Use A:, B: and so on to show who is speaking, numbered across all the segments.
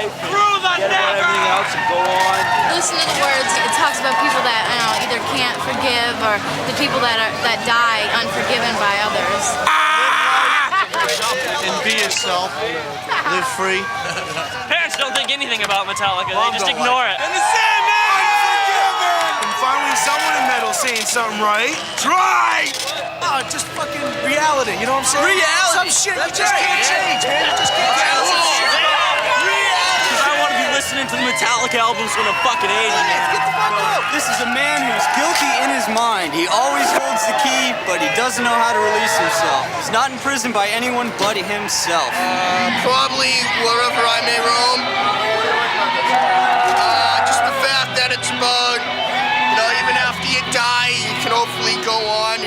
A: life, forget about everything else and go on.
B: Listen to the words. It talks about people that either can't forgive or the people that die unforgiven by others.
C: And be yourself. Live free.
D: Parents don't think anything about Metallica. They just ignore it.
C: And the Sandman! Unforgiven! And finally someone in metal saying something right. Try! Oh, just fucking reality, you know what I'm saying? Reality? Some shit you just can't change, man. You just can't change some shit.
D: Because I want to be listening to the Metallica albums when I'm fucking 80, man.
C: Get the fuck up!
E: This is a man who's guilty in his mind. He always holds the key, but he doesn't know how to release himself. He's not in prison by anyone but himself.
F: Probably wherever I may roam. Just the fact that it's about, even after you die, you can hopefully go on,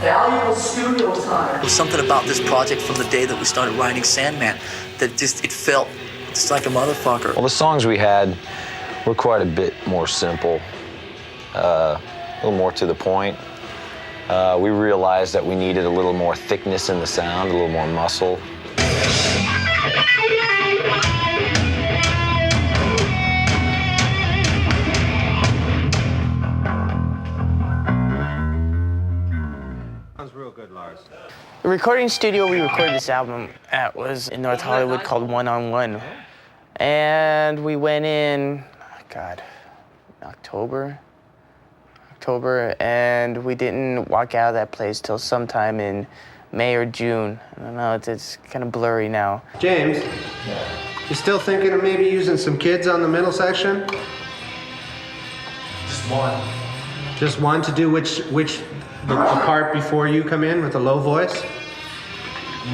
G: Valuable studio time.
H: There was something about this project from the day that we started writing Sandman that it felt just like a motherfucker.
A: Well, the songs we had were quite a bit more simple, a little more to the point. We realized that we needed a little more thickness in the sound, a little more muscle.
C: Sounds real good, Lars.
I: The recording studio we recorded this album at was in North Hollywood called One on One. And we went in, October, and we didn't walk out of that place till sometime in May or June. I don't know, it's kind of blurry now.
J: James, you still thinking of maybe using some kids on the middle section?
K: Just one.
J: Just one to do the part before you come in with the low voice?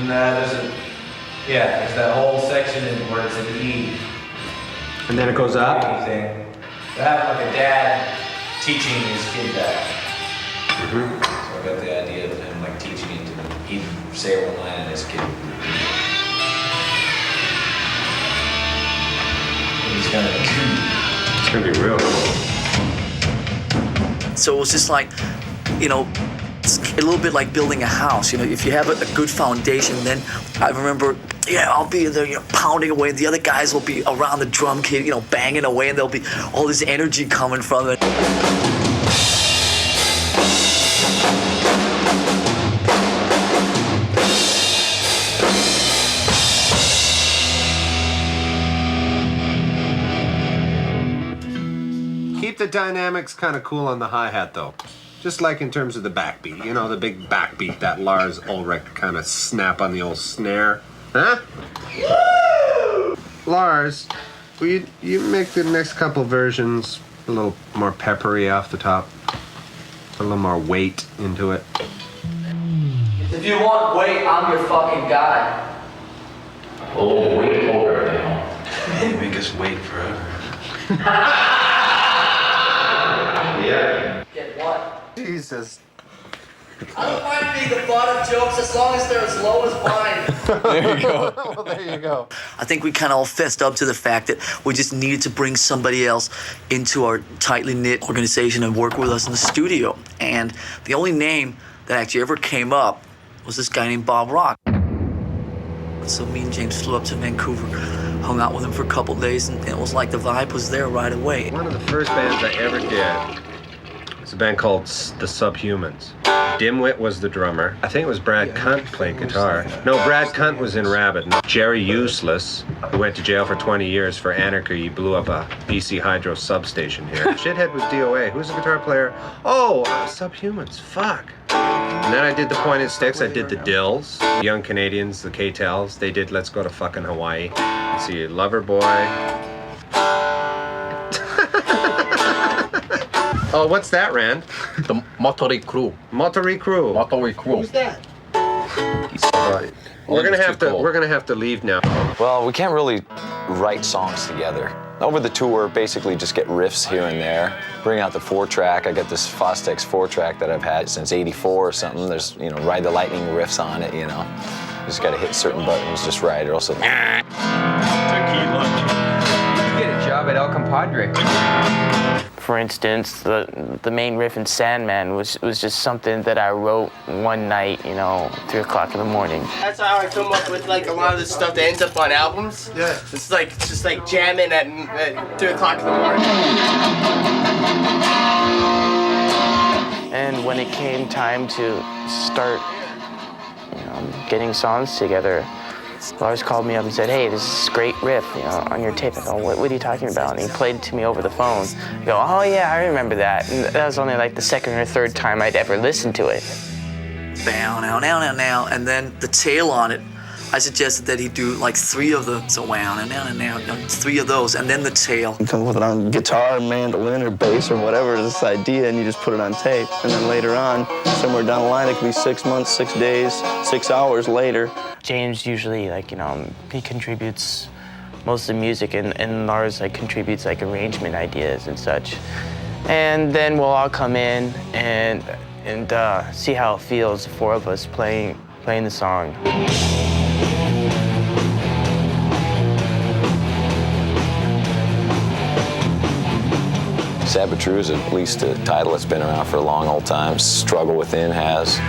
K: No, there's that whole section where it's an E.
J: And then it goes up?
K: Thing. I have like a dad teaching his kid that.
J: Mm-hmm.
K: So I got the idea of him like teaching it to me. He'd say one line and his kid.
J: It's gonna be real cool.
H: So it was just like, it's a little bit like building a house. If you have a good foundation, then I remember, I'll be in there, pounding away, and the other guys will be around the drum kit, banging away, and there'll be all this energy coming from it.
J: Keep the dynamics kind of cool on the hi-hat, though. Just like in terms of the backbeat. The big backbeat, that Lars Ulrich kind of snap on the old snare. Huh? Woo! Lars, will you make the next couple versions a little more peppery off the top? Put a little more weight into it.
G: If you want weight, I'm your fucking guy.
K: Oh, wait over
C: You make us wait forever.
G: Yeah. Get what?
J: Jesus.
G: I don't mind being the butt of jokes as long as they're as low as mine.
J: There you go. Well, there you go.
H: I think we kind of all fessed up to the fact that we just needed to bring somebody else into our tightly knit organization and work with us in the studio. And the only name that actually ever came up was this guy named Bob Rock. So me and James flew up to Vancouver, hung out with him for a couple days, and it was like the vibe was there right away.
J: One of the first bands I ever did was a band called The Subhumans. Dimwit was the drummer. I think it was Brad Cunt played guitar. No, Brad Cunt was in Rabid. Jerry Useless, who went to jail for 20 years for anarchy, he blew up a BC Hydro substation here. Shithead was DOA. Who's the guitar player? Oh, Subhumans. Fuck. And then I did the Pointed Sticks. I did the Dills. Young Canadians, the K-Tels. They did Let's Go to Fucking Hawaii. Let's see, Loverboy. Oh, what's that, Rand?
L: The Motley Crew.
J: Motley Crew.
L: Motley Crew.
J: Who's that? We're gonna have to leave now.
A: Well, we can't really write songs together. Over the tour, basically just get riffs here and there. Bring out the 4-track. I got this Fostex 4-track that I've had since '84 or something. There's, you know, Ride the Lightning riffs on it, you know. You just gotta hit certain buttons just right, or else it'll...
L: Tequila. You get a job at El Compadre.
I: For instance, the main riff in Sandman was just something that I wrote one night, you know, 3 o'clock in the morning.
M: That's how I come up with like a lot of the stuff that ends up on albums. Yeah. It's just like jamming at 3 o'clock in the morning.
I: And when it came time to start, you know, getting songs together, Lars called me up and said, "Hey, this is a great riff, you know, on your tape." I go, what are you talking about? And he played it to me over the phone. I go, "Oh yeah, I remember that." And that was only like the second or third time I'd ever listened to it.
H: Bow, now, now, now, now, and then the tail on it. I suggested that he do like 3 of the, so wow, now, 3 of those, and then the tail.
N: You come with it on guitar, mandolin, or bass, or whatever, this idea, and you just put it on tape. And then later on, somewhere down the line, it could be 6 months, 6 days, 6 hours later.
I: James usually, like, you know, he contributes most of the music, and Lars, like, contributes, like, arrangement ideas and such. And then we'll all come in and see how it feels, the 4 of us playing the song.
A: Sabbatrue is at least a title that's been around for a long old time. Struggle Within has.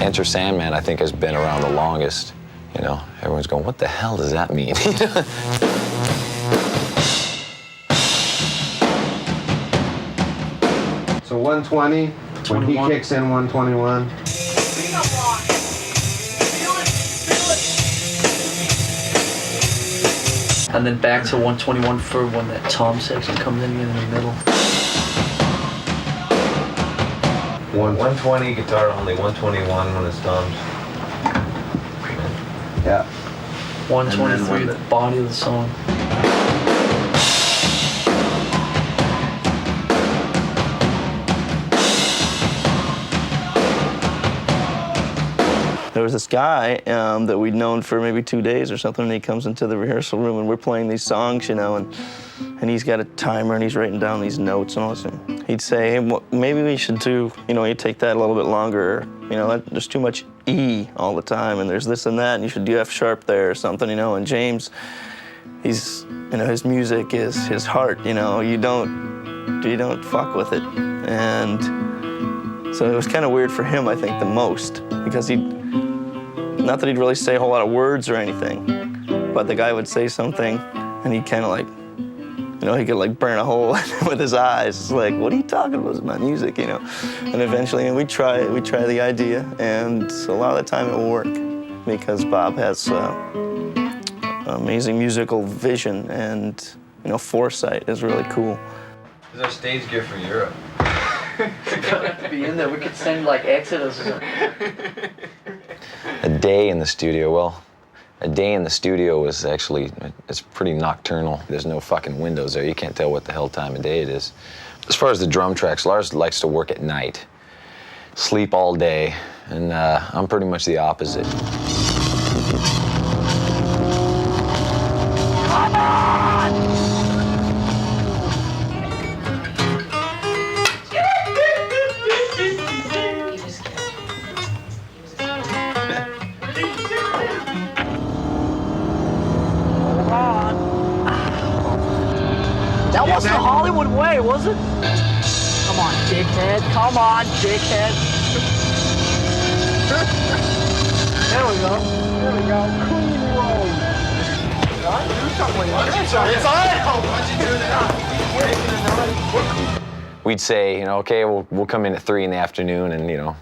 A: Enter Sandman, I think, has been around the longest. You know, everyone's going, what the hell does that mean?
J: So 120, when he kicks in 121.
H: And then back to 121 for when that tom section comes in the middle.
J: 120 guitar only, 121 when it's toms.
H: Yeah. 123, the body of the song.
N: There was this guy that we'd known for maybe 2 days or something, and he comes into the rehearsal room, and we're playing these songs, you know, and he's got a timer, and he's writing down these notes and all this. And he'd say, "Hey, well, maybe we should do, you know, you take that a little bit longer. You know, there's too much E all the time, and there's this and that, and you should do F sharp there or something, you know." And James, he's, you know, his music is his heart, you know. You don't fuck with it. And so it was kind of weird for him, I think, the most, because not that he'd really say a whole lot of words or anything, but the guy would say something, and he'd kind of like, you know, he could like burn a hole with his eyes. It's like, what are you talking about? It's my music, you know. And eventually, we try the idea, and a lot of the time it will work because Bob has amazing musical vision, and, you know, foresight is really cool.
K: This is our stage gear for Europe.
H: Be in there. We could send like Exodus or something.
A: A day in the studio, well, a day in the studio is actually, it's pretty nocturnal. There's no fucking windows there. You can't tell what the hell time of day it is. As far as the drum tracks, Lars likes to work at night, sleep all day, and I'm pretty much the opposite.
M: Come on!
H: That wasn't the Hollywood way, was it? Come on, dickhead. Come on, dickhead.
M: There we go. There we go. Clean roll. Do something. It's on. Why'd you do that?
A: We'd say, you know, okay, we'll come in at 3 in the afternoon, and, you know,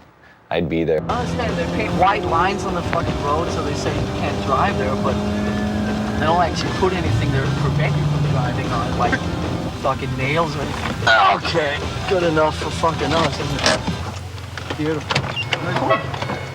A: I'd be there.
H: I understand they paint white lines on the fucking road so they say you can't drive there, but they don't actually put anything there to prevent you from driving on, like fucking nails or anything. Okay, good enough for fucking us, isn't it? Beautiful. Very cool.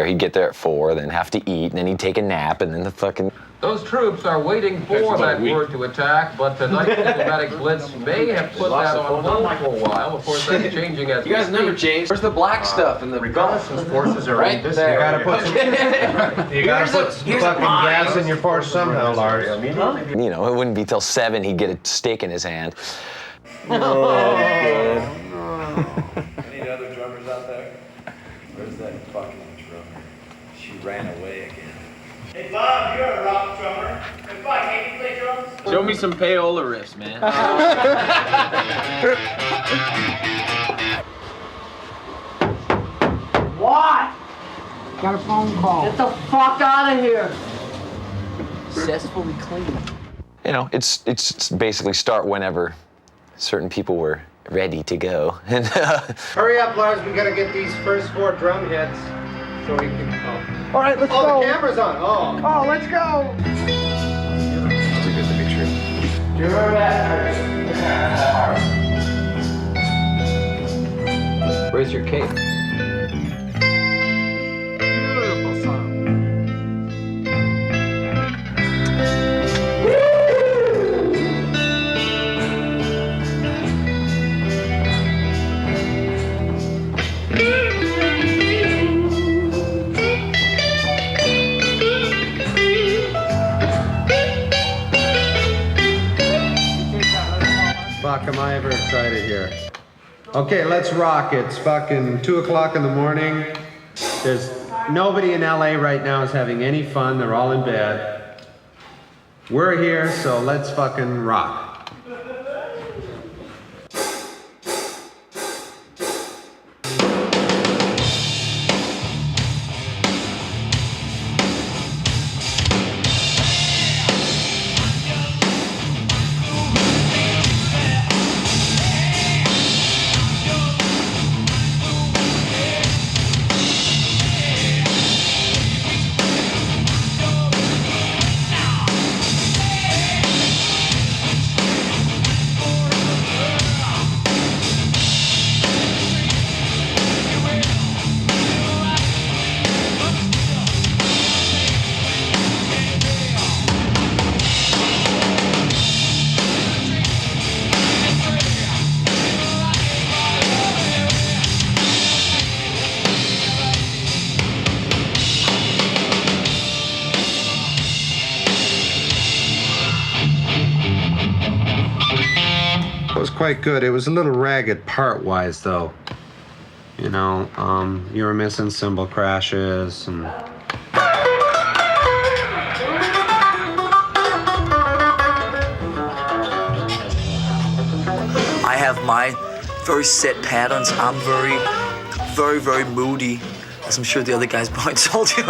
A: Or he'd get there at 4, then have to eat, and then he'd take a nap, and then the fucking...
L: Those troops are waiting for that word to attack, but tonight's diplomatic blitz may have put that on hold for a while. Of course, that's changing as
O: You guys never changed. Where's the black stuff and the reconnaissance forces are right there.
J: You gotta put some, you gotta put some fucking gas in your Porsche somehow, Lars.
A: You know, it wouldn't be till 7 he'd get a stick in his hand.
K: Any other drummers out there? Where's that fucking drummer? She ran away again.
G: Hey Bob, you're a rock drummer. Hey Bob, can you play drums?
O: Show me some payola riffs, man.
G: What? Got a phone call. Get the fuck out of here.
I: Successfully clean.
A: You know, it's basically start whenever certain people were ready to go. And
J: Hurry up, Lars, we gotta get these first 4 drum hits so we can...
M: All right, let's go.
J: Oh, the camera's on. Oh,
M: let's go.
J: it's too good to be true.
M: Do you remember that?
L: Where's your cape?
M: Beautiful song.
J: Fuck, am I ever excited here. Okay, let's rock. It's fucking 2 o'clock in the morning. There's nobody in LA right now is having any fun. They're all in bed. We're here, so let's fucking rock. It was quite good. It was a little ragged part-wise, though. You know, you were missing cymbal crashes and...
H: I have my very set patterns. I'm very moody, as I'm sure the other guys probably told you.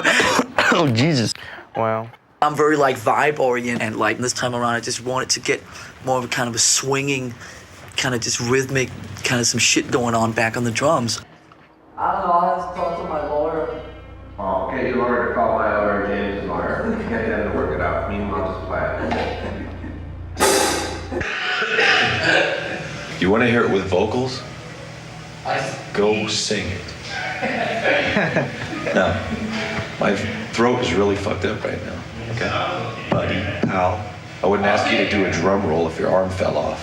N: Oh, Jesus.
I: Wow.
H: I'm very like vibe oriented, and like this time around I just wanted to get more of a kind of a swinging, kind of just rhythmic, kind of some shit going on back on the drums.
G: I don't know, I'll have to talk to my lawyer.
J: Oh, get your lawyer to call my lawyer, James' lawyer. Get them to work it out. Meanwhile, just play it.
P: You want to hear it with vocals? Go sing it. No, my throat is really fucked up right now. Okay, buddy, pal. I wouldn't ask you to do a drum roll if your arm fell off.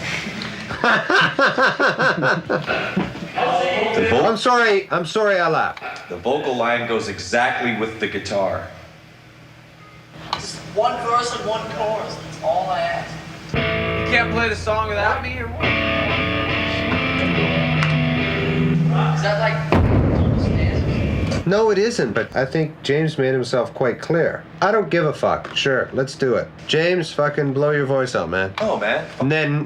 J: I'm sorry I laughed.
P: The vocal line goes exactly with the guitar.
G: Just one verse and one chorus, that's all I ask.
O: You can't play the song without me or what?
G: Is that like...
J: No, it isn't, but I think James made himself quite clear. I don't give a fuck. Sure, let's do it. James, fucking blow your voice out, man.
P: Oh, man.
J: And then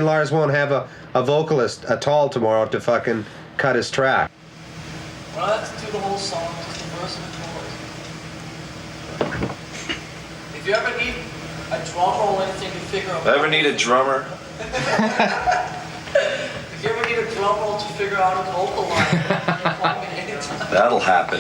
J: Lars won't have a vocalist at all tomorrow to fucking cut his track.
G: Well, let's do the whole song, just the verse and the chorus. If you ever need a drum or anything to figure out...
P: If I ever need a drummer...
G: If you ever need a drum roll to figure out a vocal line, call me anytime.
P: That'll happen.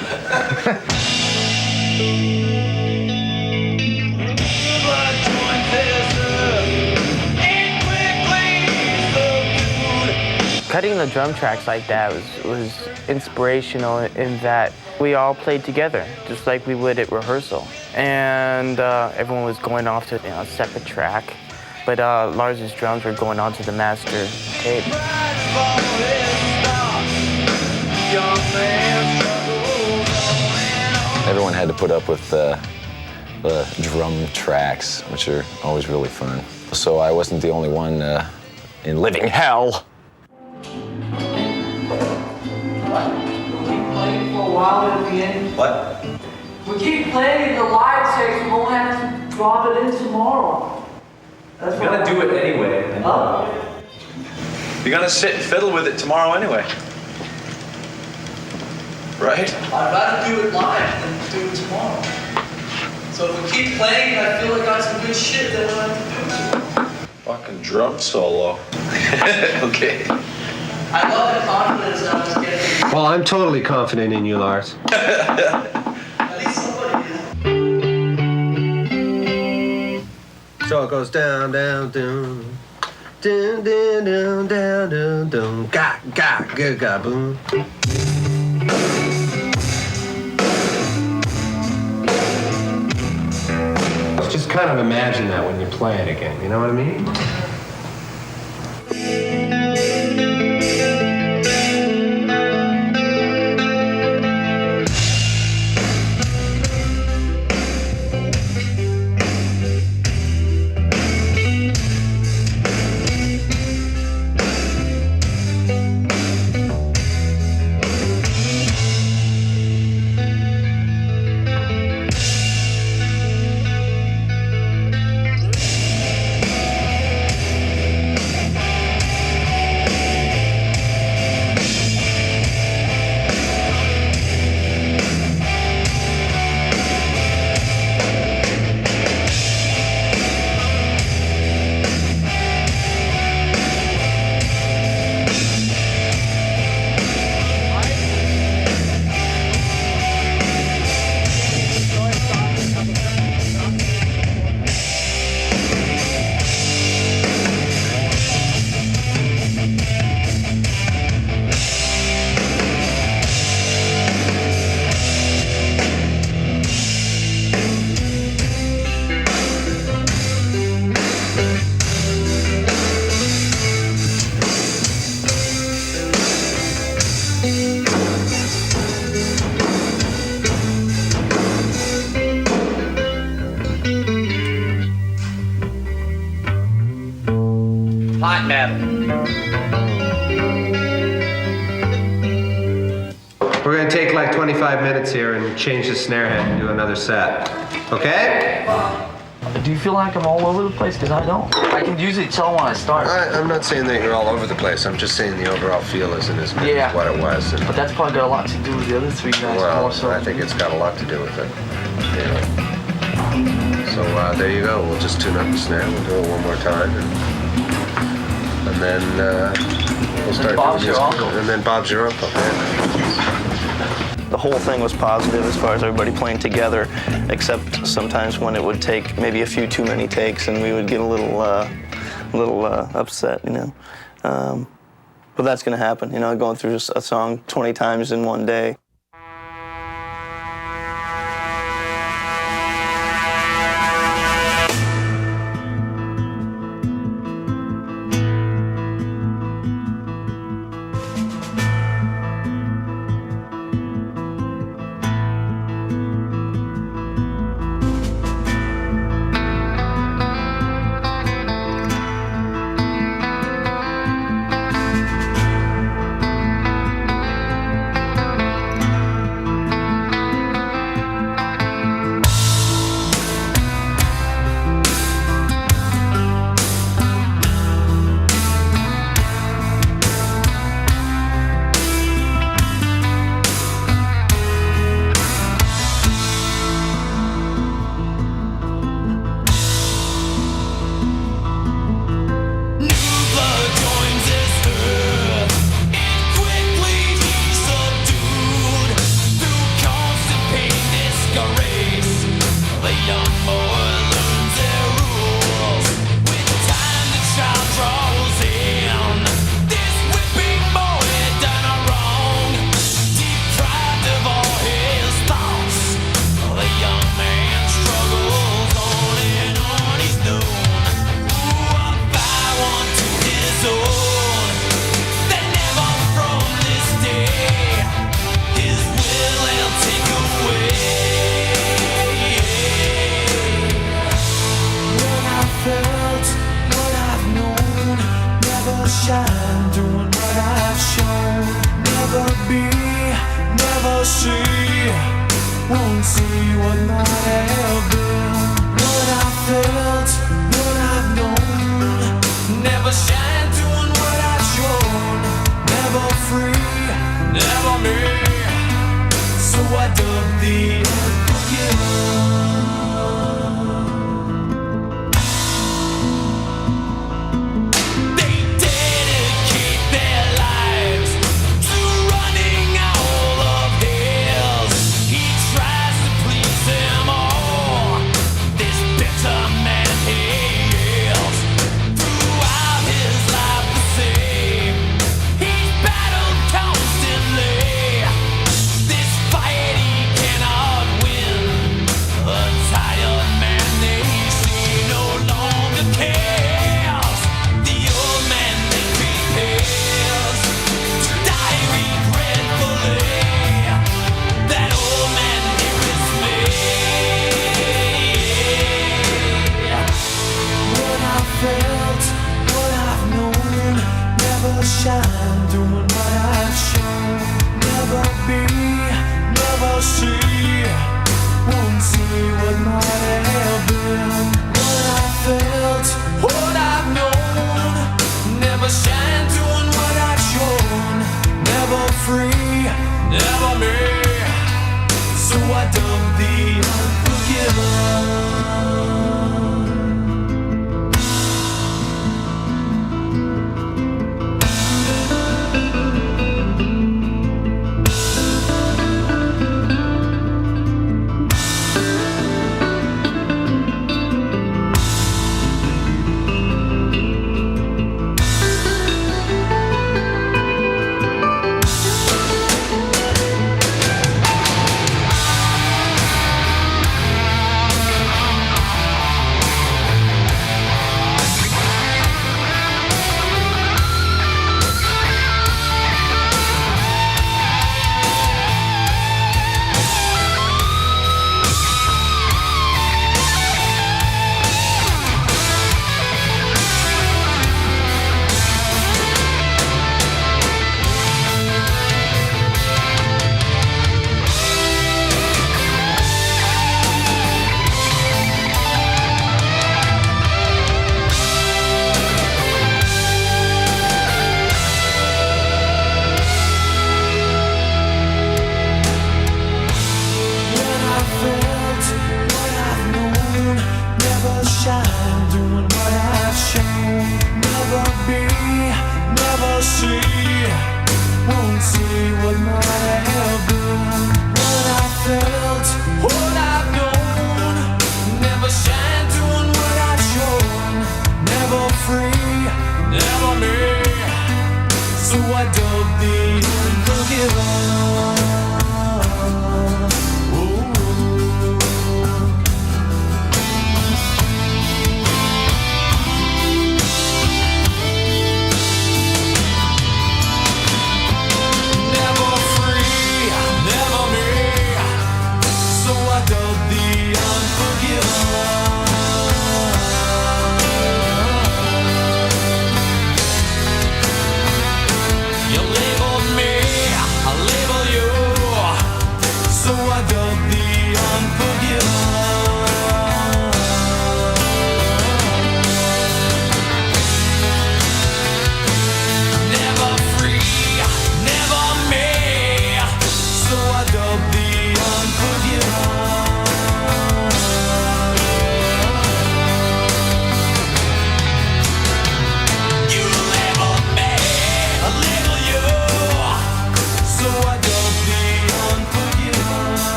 N: How
I: Cutting the drum tracks like that was inspirational in that we all played together, just like we would at rehearsal. And everyone was going off to a separate track, but Lars's drums were going onto the master tape.
A: Everyone had to put up with the drum tracks, which are always really fun. So I wasn't the only one in living hell.
G: For a while at the end.
P: What?
G: We keep playing the live section, we won't have to drop it in tomorrow. That's
K: We're gonna do it anyway.
P: You're gonna sit and fiddle with it tomorrow anyway. Right?
G: I'd rather do it live than do it tomorrow. So if we keep playing and I feel like I got some good shit, then we'll have to do it tomorrow.
P: Fucking drum solo. Okay.
G: I love the confidence that I was getting.
J: Well, I'm totally confident in you, Lars.
G: At least somebody is.
J: So it goes down, down, down. Down, down, down, down, down, down. Ga, ga, ga, ga, boom. Just kind of imagine that when you play it again, you know what I mean?
O: Hot metal.
J: We're gonna take like 25 minutes here and change the snare head and do another set. Okay?
O: Do you feel like I'm all over the place? Because I don't. I can usually tell when I start.
J: I'm not saying that you're all over the place. I'm just saying the overall feel isn't as good as what it was. And,
O: But that's probably got a lot to do with the other three guys.
J: well,
O: more so.
J: I think it's got a lot to do with it. Yeah. So there you go. We'll just tune up the snare. We'll do it one more time, and then we'll start.
O: Bob's
J: doing
O: your
J: this.
O: uncle.
J: And then Bob's your uncle. Yeah.
N: The whole thing was positive as far as everybody playing together, except sometimes when it would take maybe a few too many takes and we would get a little upset, you know. But that's going to happen, you know, going through a song 20 times in one day.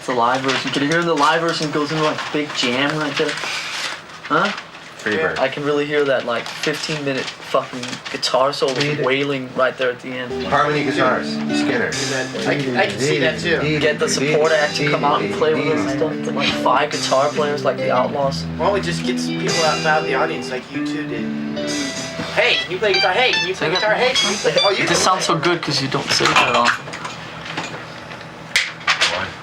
O: That's the live version. Can you hear the live version goes into like a big jam right there? Huh?
J: Freebird.
O: I can really hear that like 15-minute fucking guitar solo wailing right there at the end.
J: Harmony guitars, Skinner.
O: I can see that too. Get the support act to come out and play with us and stuff. Get like 5 guitar players like the Outlaws.
Q: Why don't we just get some people out of the audience like you two did? Hey, can you play guitar? Hey, can you play guitar? Hey, can you play? Oh, you
O: It just sounds so good because you don't say it that often.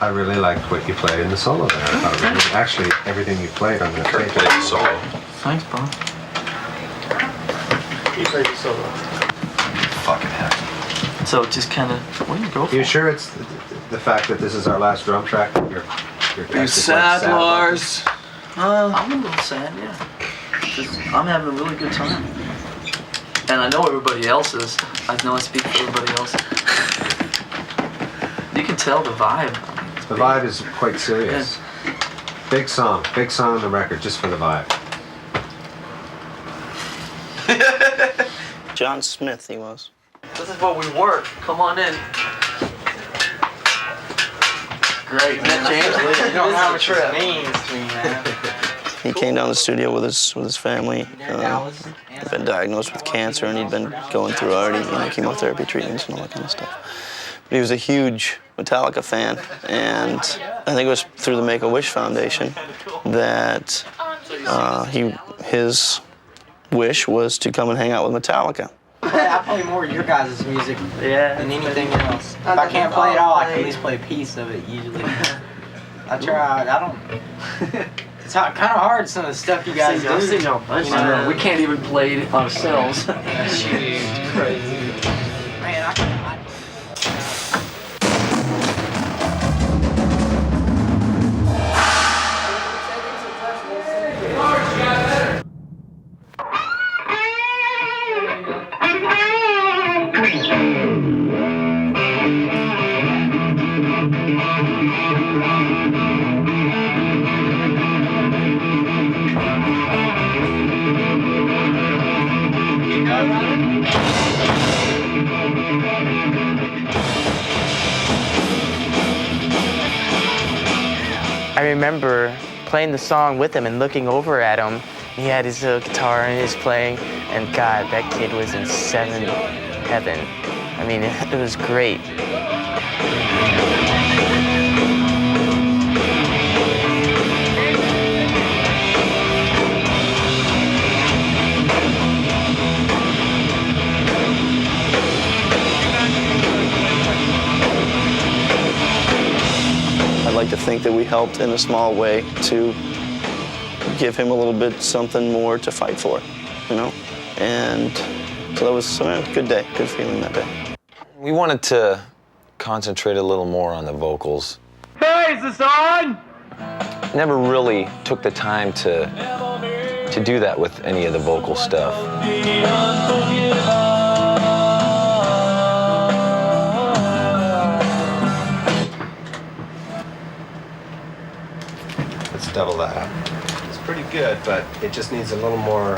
J: I really liked what you played in the solo there. I thought it was actually everything you played on the tape.
P: Played the solo.
O: Thanks, bro.
Q: You played the solo.
P: Fucking heck.
O: So just kind of, what do you go for?
J: You sure it's the fact that this is our last drum track? You're
O: You
J: sad,
O: Lars? I'm a little sad, yeah. 'Cause I'm having a really good time. And I know everybody else is. I know I speak for everybody else. You can tell the vibe.
J: The vibe is quite serious. Big song on the record, just for the vibe.
N: John Smith, he was.
O: This is what we work. Come on in. Great, man. James, you don't have a trip.
Q: Means to me, man.
N: He came down to the studio with his family. Been diagnosed with cancer, and he'd been going through already, chemotherapy treatments and all that kind of stuff. But he was a huge Metallica fan, and I think it was through the Make-A-Wish Foundation that his wish was to come and hang out with Metallica.
Q: I play more of your guys' music than anything else. If I can't play it all, I can at least play a piece of it usually. I try. I don't. It's kind of hard, some of the stuff you guys do.
O: We can't even play it ourselves.
Q: It's crazy. Man,
I: I remember playing the song with him and looking over at him. He had his guitar and his playing, and God, that kid was in 7th heaven. I mean, it was great.
N: I'd like to think that we helped in a small way to give him a little bit something more to fight for, And so that was a good day, good feeling that day.
A: We wanted to concentrate a little more on the vocals.
M: Hey, is this on?
A: Never really took the time to do that with any of the vocal stuff.
J: Let's double that up. It's pretty good, but it just needs a little more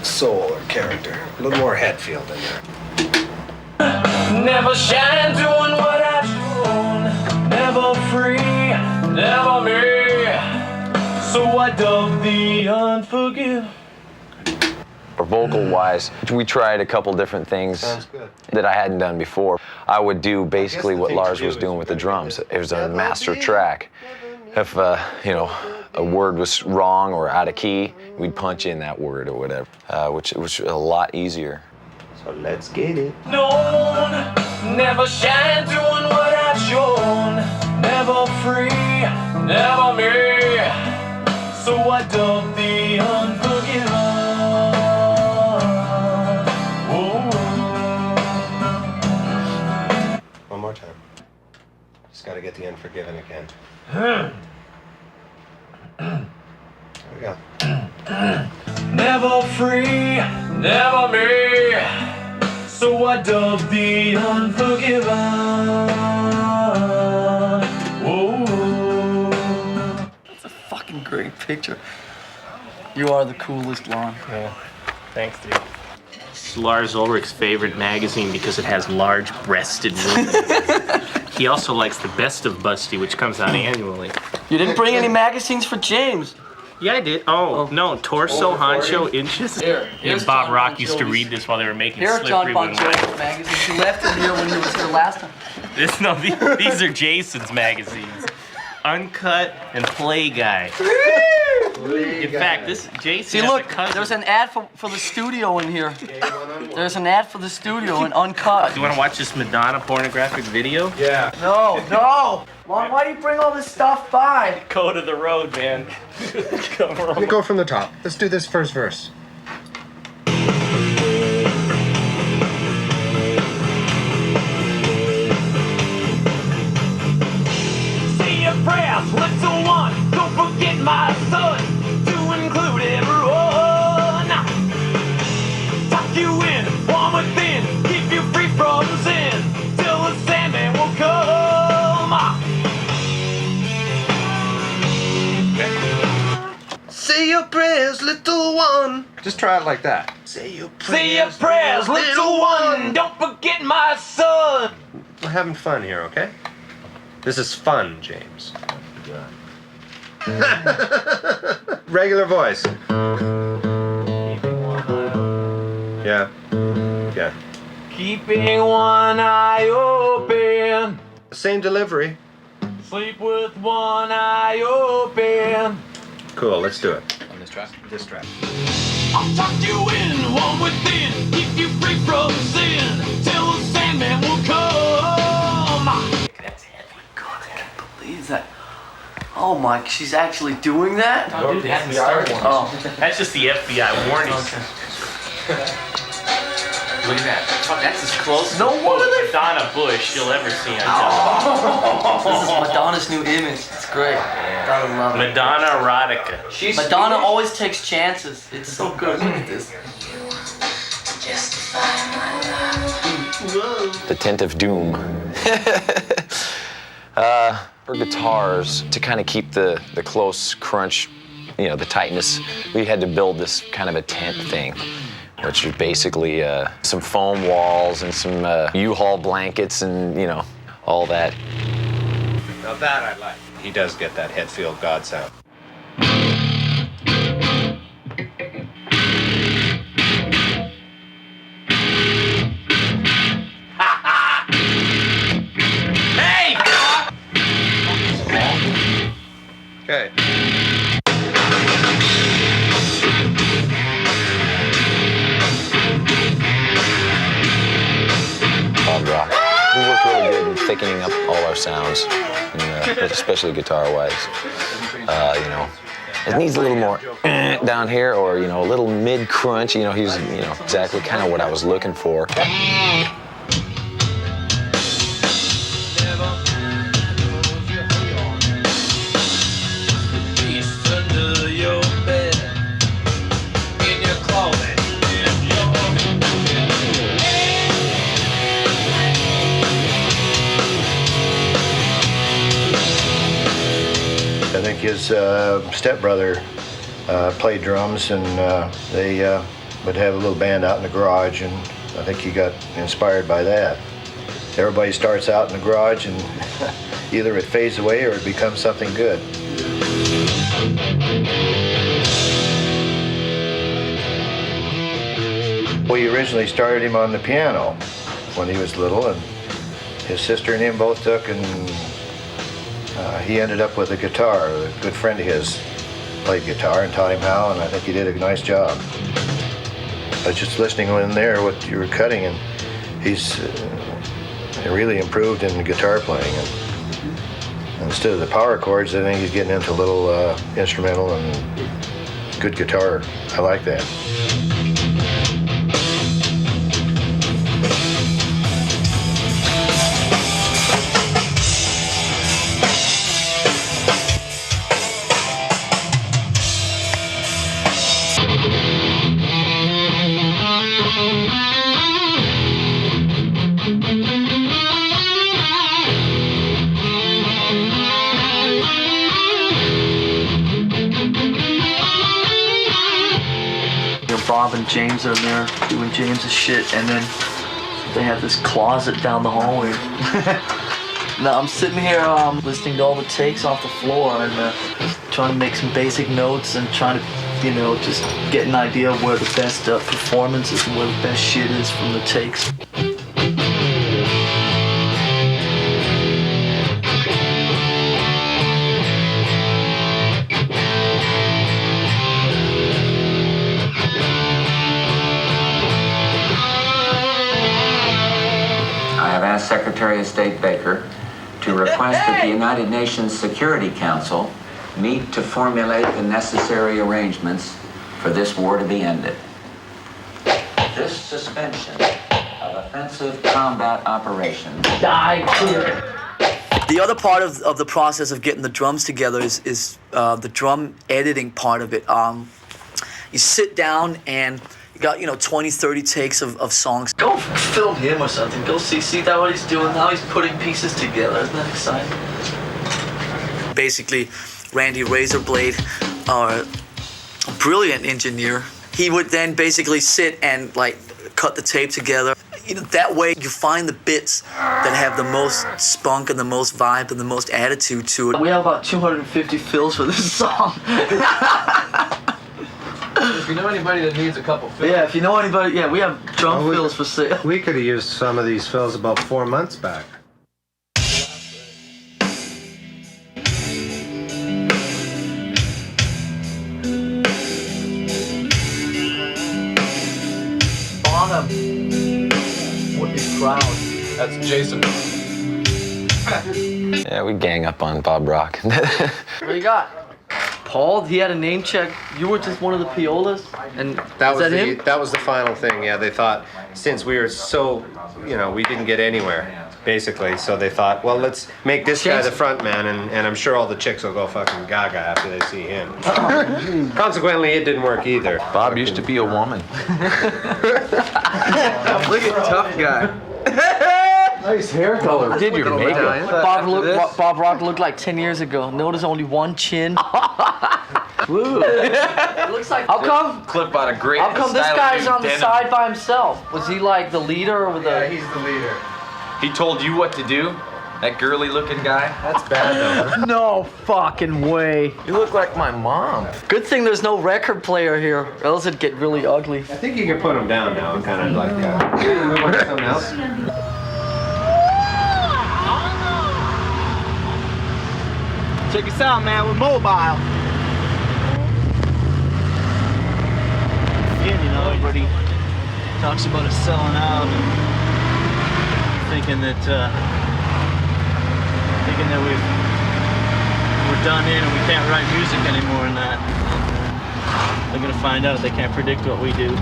J: soul or character, a little more Hetfield in there.
M: Never shine doing what I've shown. Never free, never me. So I dub the unforgiven.
A: Or vocal-wise, we tried a couple different things that I hadn't done before. I would do basically what Lars was doing with the drums. It was a master track. If a word was wrong or out of key, we'd punch in that word or whatever, which was a lot easier.
J: So let's get it.
M: Known, never shine doing what I've shown. Never free, never me. So I dub the unforgiven.
J: One more time. Just got to get the unforgiven again. There we go.
M: Never free, never me. So I dub the unforgiven.
O: That's a fucking great picture. You are the coolest, Lon.
R: Yeah. Thanks, dude.
S: It's Lars Ulrich's favorite magazine because it has large-breasted women.
R: He also likes the Best of Busty, which comes out annually.
E: You didn't bring any magazines for James.
R: Yeah, I did. Oh, no. Torso, Honcho, Inches.
O: Here's
R: And Bob
O: John
R: Rock
O: Bon
R: used to
O: Jovi's-
R: read this while they were making
O: Here are John
R: Slippery
O: Bon
R: When
O: Jovi's
R: Wet.
O: magazines. He left them here when he was here last time.
R: These are Jason's magazines. Uncut and Play Guy. In fact, this Jason
O: See,
R: has
O: look,
R: a cousin.
O: there's an ad for the studio in here. There's an ad for the studio in Uncut.
R: Do you want to watch this Madonna pornographic video?
J: Yeah.
O: No. Mom, why do you bring all this stuff by?
R: Go to the road, man. Come
S: Let me go from the top. Let's do this first verse.
M: Say your prayers, little one. Don't forget my son. To include everyone. Tuck you in, one within. Keep you free from sin. Till the Sandman will come.
P: Say your prayers, little one.
S: Just try it like that.
P: Say your
M: Say your prayers, little one. Don't forget my son.
J: We're having fun here, okay? This is fun, James. Regular voice. Yeah. Yeah.
M: Keeping one eye open.
J: Same delivery.
M: Sleep with one eye open.
J: Cool, let's do it.
K: On this track?
J: This track.
M: I'll tuck you in, one within. Keep you free from sin. Till the Sandman will come.
O: That's heavy. God, I can't believe that. Oh my, she's actually doing that?
R: Oh, dude, the FBI warning.
O: Oh.
R: That's just the FBI warning. Look at that. Fuck, that's as close
O: No
R: to
O: wonder they-
R: Madonna Bush you'll ever see on
O: This is Madonna's new image. It's great. Gotta love it.
R: Madonna erotica.
O: Madonna always takes chances. It's so good. Look at this.
A: The Tent of Doom. For guitars, to kind of keep the close crunch, the tightness, we had to build this kind of a tent thing, which is basically some foam walls and some U-Haul blankets and, all that.
J: Now that I like. He does get that Hetfield God sound.
M: Hey!
J: Okay.
A: Bob Rock. We worked really good in thickening up all our sounds, and, especially guitar-wise. It needs a little more down here, or a little mid-crunch. He's exactly kind of what I was looking for.
T: I think his stepbrother played drums, and they would have a little band out in the garage, and I think he got inspired by that. Everybody starts out in the garage, and either it fades away or it becomes something good. We originally started him on the piano when he was little, and his sister and him both took, and he ended up with a guitar. A good friend of his played guitar and taught him how, and I think he did a nice job. I was just listening in there what you were cutting, and he's really improved in guitar playing. And instead of the power chords, I think he's getting into a little instrumental and good guitar. I like that.
O: Bob and James are there doing James's shit, and then they have this closet down the hallway. No, I'm sitting here listening to all the takes off the floor and trying to make some basic notes and trying to, you know, just get an idea of where the best performance is and where the best shit is from the takes.
U: I have asked Secretary of State Baker to request that the United Nations Security Council meet to formulate the necessary arrangements for this war to be ended. This suspension of offensive combat operations.
H: The other part of the process of getting the drums together is the drum editing part of it. You sit down and you got, 20, 30 takes of songs.
O: Go film him or something. Go see that what he's doing now. He's putting pieces together. Isn't that exciting?
H: Basically, Randy Razorblade, a brilliant engineer, he would then basically sit and cut the tape together. That way you find the bits that have the most spunk and the most vibe and the most attitude to it.
O: We have about 250 fills for this song.
L: If you know anybody that needs a couple fills.
O: Yeah, if you know anybody, we have drum fills for sale.
J: We could have used some of these fills about 4 months back.
O: Bonham would be proud.
L: That's Jason.
A: Yeah, we gang up on Bob Rock.
O: What do you got? Paul, he had a name check. You were just one of the Piolas, and
J: That was
O: him?
J: That was the final thing. Yeah, they thought since we were so, we didn't get anywhere, basically. So they thought, well, let's make this guy the front man, and I'm sure all the chicks will go fucking gaga after they see him. Consequently, it didn't work either.
A: Bob used to be a woman.
O: Look at tough guy.
S: Nice hair color.
O: Did your
S: makeup?
O: Bob Rock looked like 10 years ago. Notice only one chin. Woo. It looks like. How come?
L: Clip out a great.
O: How come this guy's on the side by himself? Was he like the leader or the?
S: Yeah, he's the leader.
G: He told you what to do? That girly looking guy?
S: That's bad though.
O: No fucking way.
G: You look like my mom.
O: Good thing there's no record player here, or else it'd get really ugly.
J: I think you can put him down now and kind of move on to something else.
E: Check us out, man. We're mobile. Again, everybody talks about us selling out and thinking that we're done in and we can't write music anymore and that. They're gonna find out they can't predict what we do.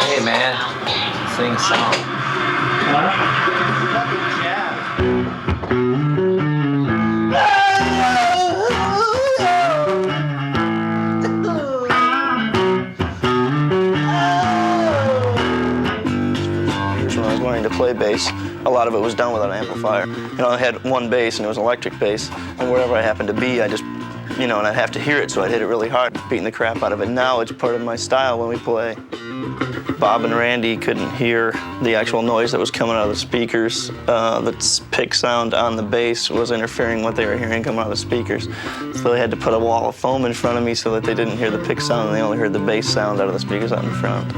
G: Hey man, sing a song.
N: When I was learning to play bass, a lot of it was done without an amplifier. I had one bass and it was an electric bass, and wherever I happened to be, I just, and I'd have to hear it, so I'd hit it really hard, beating the crap out of it. Now it's part of my style when we play. Bob and Randy couldn't hear the actual noise that was coming out of the speakers. The pick sound on the bass was interfering with what they were hearing coming out of the speakers. So they had to put a wall of foam in front of me so that they didn't hear the pick sound and they only heard the bass sound out of the speakers out in front.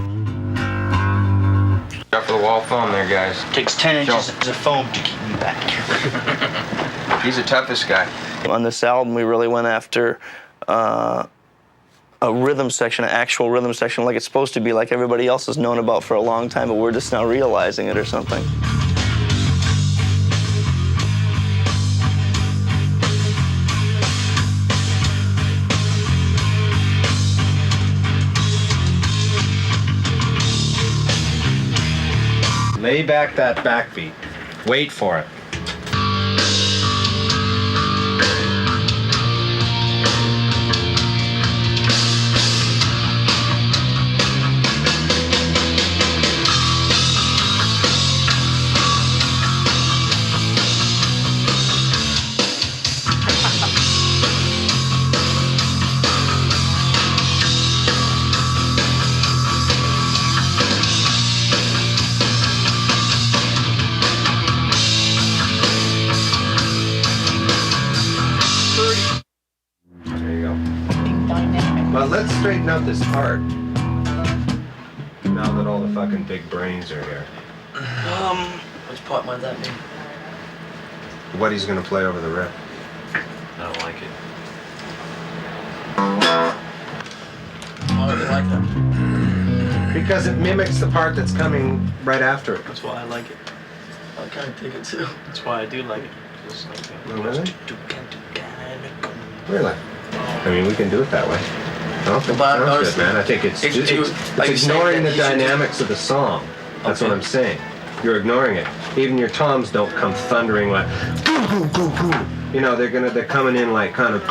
G: Got for the wall foam there, guys.
E: Takes 10 inches of foam to keep me back.
G: He's the toughest guy.
N: On this album, we really went after a rhythm section, an actual rhythm section, like it's supposed to be, like everybody else has known about for a long time, but we're just now realizing it or something.
J: Lay back that backbeat. Wait for it. let's straighten out this part. Now that all the fucking big brains are here.
O: Which part might that be?
J: What he's gonna play over the riff.
O: I don't like it. Why do you like that?
J: Because it mimics the part that's coming right after it.
O: That's why I like it. I kind of dig it too. That's why I do like it. Just like
J: Oh, really? Really? I mean, we can do it that way. I don't think it sounds good, man. I think it's ignoring the dynamics of the song. That's what I'm saying. You're ignoring it. Even your toms don't come thundering like, you know, they're coming in like kind of,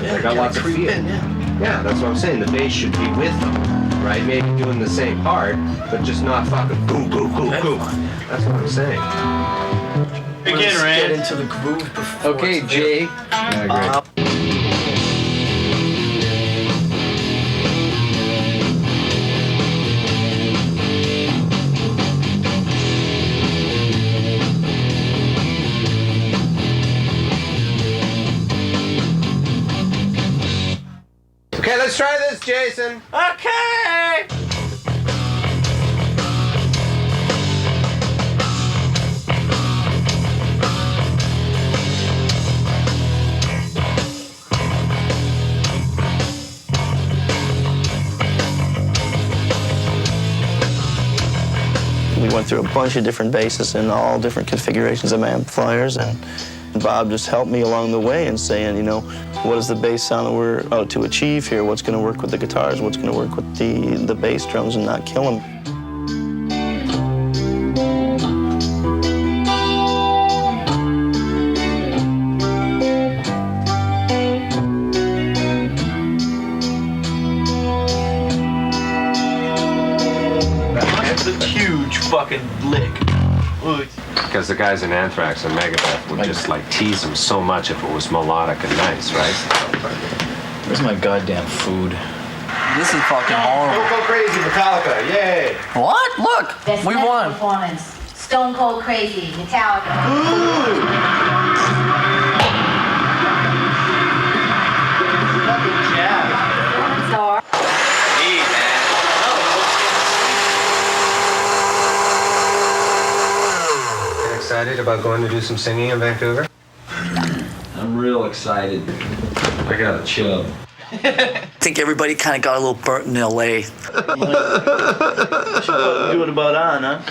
J: they got lots of feel. Yeah, that's what I'm saying. The bass should be with them, right? Maybe doing the same part, but just not fucking boom, boom, boom, boom. That's what I'm saying.
O: Let's get into the groove before.
L: Okay, Jay.
J: Yeah, great. Okay, let's try this, Jason.
O: Okay.
N: We went through a bunch of different basses and all different configurations of amplifiers, and Bob just helped me along the way and saying, you know, what is the bass sound that we're out to achieve here? What's going to work with the guitars? What's going to work with the bass drums and not kill them?
O: That's a huge fucking lick.
J: Because the guys in Anthrax and Megadeth would just like tease them so much if it was melodic and nice, right?
O: Where's my goddamn food? This is fucking horrible.
J: Don't go crazy, Metallica! Yay!
O: What? Look,
B: Best
O: we
B: metal
O: won.
B: Performance. Stone Cold Crazy, Metallica.
J: Excited about going to do some singing in Vancouver?
K: I'm real excited. I got a chub.
H: I think everybody kind of got a little burnt in LA.
N: Do it about on, huh?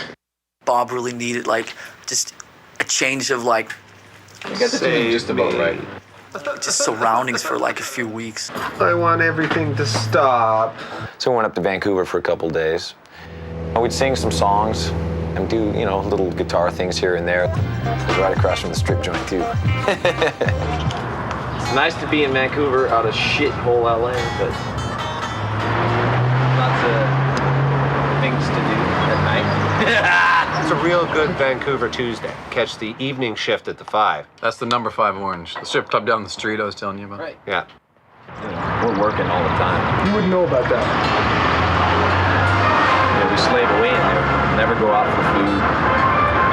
H: Bob really needed like just a change of like
J: I got the thing just about right.
H: just surroundings for like a few weeks.
J: I want everything to stop.
A: So we went up to Vancouver for a couple days. We'd sing some songs and do, you know, little guitar things here and there. It was right across from the strip joint, too.
L: It's nice to be in Vancouver out of shithole LA, but lots of things to do at night.
J: It's a real good Vancouver Tuesday. Catch the evening shift at the 5.
V: That's the number 5 Orange. The strip club down the street I was telling you about.
L: Right.
J: Yeah.
L: We're working all the time.
J: You wouldn't know about that.
L: We slave away in there. Never go out for food.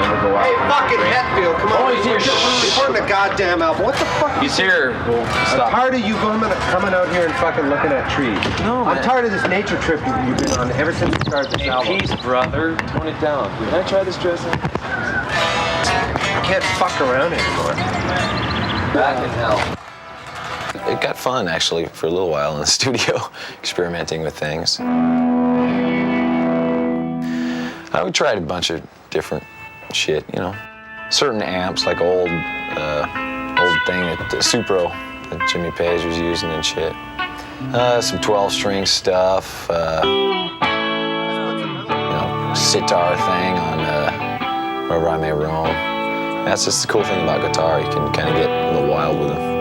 L: Never go out.
J: Hey, fucking
L: drink.
J: Hetfield, come on.
L: Oh, he's here.
J: Recording a goddamn album. What the fuck?
L: He's here. Well,
J: I'm
L: stop.
J: tired of you coming out here and fucking looking at trees.
L: No,
J: I'm
L: man.
J: tired of this nature trip you've been on ever since you started this album.
L: Peace, brother. Tone it down. Can I try this dressing?
J: I can't fuck around anymore.
L: Back in hell.
A: It got fun, actually, for a little while in the studio, experimenting with things. We tried a bunch of different shit, you know. Certain amps, like old thing, the Supro that Jimmy Page was using and shit. Some 12-string stuff, you know, sitar thing on Wherever I May Roam. That's just the cool thing about guitar. You can kind of get a little wild with them.